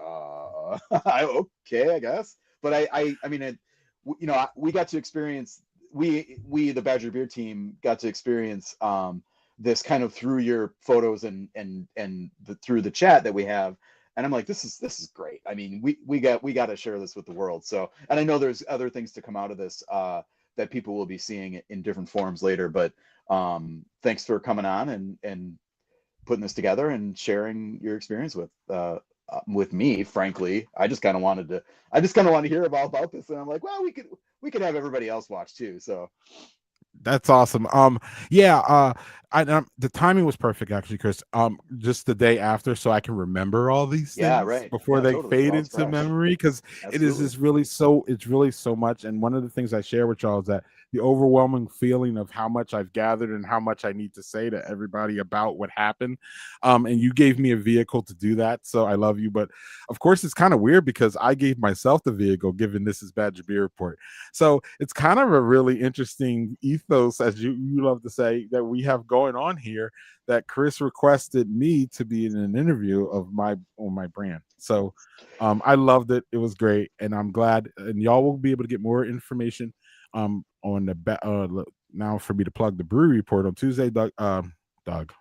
okay, I guess. But I mean, we got to experience we the Badger Beer team got to experience this kind of through your photos and through the chat that we have. And I'm like, this is great. I mean, we got to share this with the world. So, and I know there's other things to come out of this that people will be seeing in different forms later. But thanks for coming on and putting this together and sharing your experience with me. Frankly, I just kind of want to hear about this, and I'm like, well, we could have everybody else watch too. So That's awesome. Yeah, the timing was perfect actually, Chris. Just the day after, so I can remember all these yeah, things right, before yeah, they totally. fade While it's into fresh, memory, because it is absolutely. just really so. It's really so much. And one of the things I share with y'all is that the overwhelming feeling of how much I've gathered and how much I need to say to everybody about what happened. And you gave me a vehicle to do that, so I love you. But of course, it's kind of weird because I gave myself the vehicle, given this is Badger Beer Report. So it's kind of a really interesting ethos, as you love to say, that we have going on here. That Chris requested me to be in an interview of my on my brand. So I loved it. It was great, and I'm glad. And y'all will be able to get more information on now for me to plug the brewery report on Tuesday. Doug,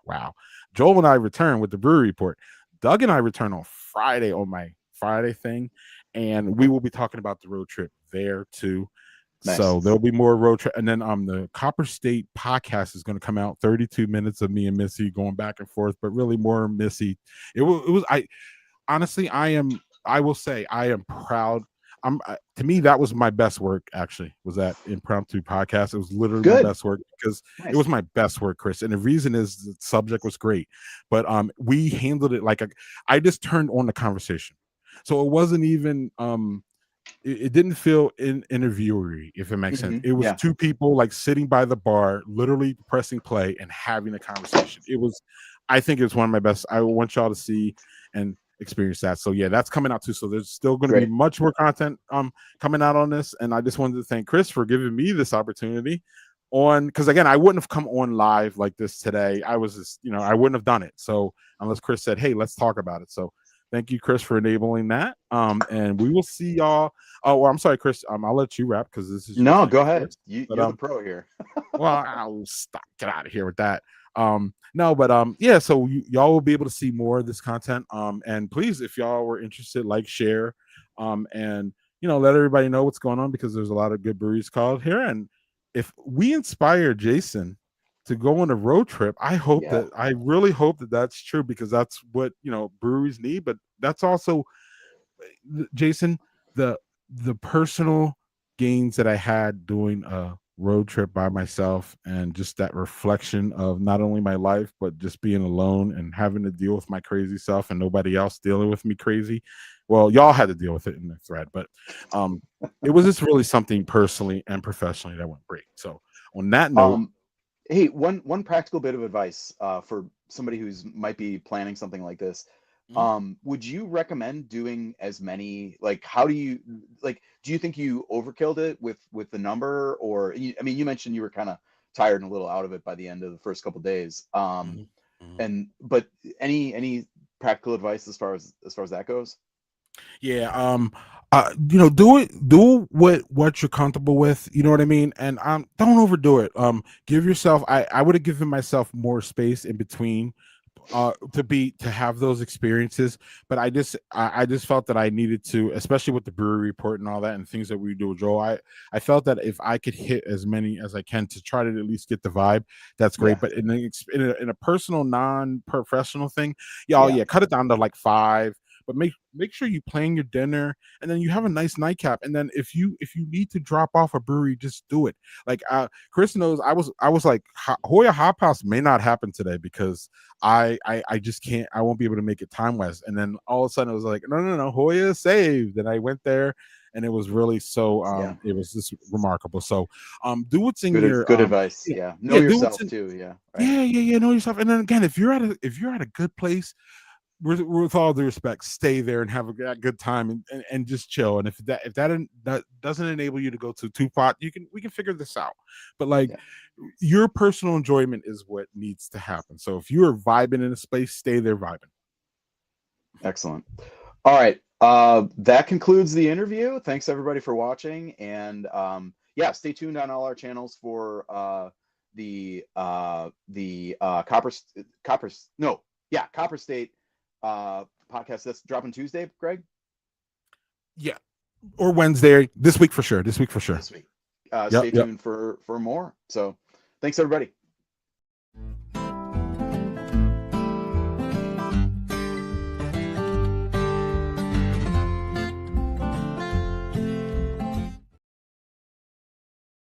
wow, Joel and I return with the brewery report. Doug and I return on Friday on my Friday thing, and we will be talking about the road trip there too. Nice. So there'll be more road trip, and then the Copper State podcast is going to come out. 32 minutes of me and Missy going back and forth, but really more Missy. It was I honestly I will say I am proud. To me that was my best work. Actually, was that impromptu podcast. It was literally my Good. best work because it Nice. was my best work, Chris. And the reason is the subject was great, but we handled it like I just turned on the conversation, so it wasn't even it didn't feel interviewery, if it makes sense. It was Yeah. two people like sitting by the bar, literally pressing play and having a conversation. It was, I think it was one of my best. I want y'all to see and experience that. So yeah, that's coming out too. So there's still going to be Great. much more content coming out on this. And I just wanted to thank Chris for giving me this opportunity on, because again, I wouldn't have come on live like this today. I was just, I wouldn't have done it. So unless Chris said, hey, let's talk about it. So thank you, Chris, for enabling that. And we will see y'all. Oh, well, I'm sorry, Chris. I'll let you wrap because this is your No, thing, go of ahead. course. But You're the pro here. well, I'll stop. Get out of here with that. No, but yeah. So y'all will be able to see more of this content. And please, if y'all were interested, like, share, and let everybody know what's going on because there's a lot of good breweries called here. And if we inspire Jason to go on a road trip, Yeah. I really hope that that's true because that's what breweries need. But that's also Jason, the personal gains that I had doing a road trip by myself and just that reflection of not only my life but just being alone and having to deal with my crazy self and nobody else dealing with me crazy. Well, y'all had to deal with it in the thread, but it was just really something personally and professionally that went great. So on that note, Um, Hey, one practical bit of advice for somebody who's might be planning something like this. mhm, Would you recommend doing as many? Like, how do you like? Do you think you overkilled it with the number, or I mean, you mentioned you were kind of tired and a little out of it by the end of the first couple days. mhm, mhm. And but any practical advice as far as that goes? Yeah, do what you're comfortable with, you know what I mean? And don't overdo it. Give yourself I would have given myself more space in between to have those experiences, but I just felt that I needed to, especially with the brewery report and all that and things that we do with Joel. I felt that if I could hit as many as I can to try to at least get the vibe, that's great. Yeah, But in a personal, non-professional thing, y'all, yeah, yeah, cut it down to like five, but make sure you plan your dinner, and then you have a nice nightcap. And then if you need to drop off a brewery, just do it. Like Chris knows, I was like, Hoya Hop House may not happen today because I just can't, I won't be able to make it time wise. And then all of a sudden it was like, no, Hoya is saved. And I went there, and it was really so Yeah. it was just remarkable. So do what's in Good your good advice. yeah, Yeah. Know yeah, do what's yourself in too. Yeah. Right. yeah, know yourself. And then again, if you're at a good place, with all due respect, stay there and have a good time, and just chill. And that doesn't enable you to go to two pot, we can figure this out. But like, Yeah. your personal enjoyment is what needs to happen. So if you're vibing in a space, stay there vibing. Excellent. All right. That concludes the interview. Thanks everybody for watching. And yeah, stay tuned on all our channels for the Copper State podcast that's dropping Tuesday, Greg? Yeah, or Wednesday this week for sure. This week for sure. This week. Yep, Stay yep. tuned for more. So thanks everybody.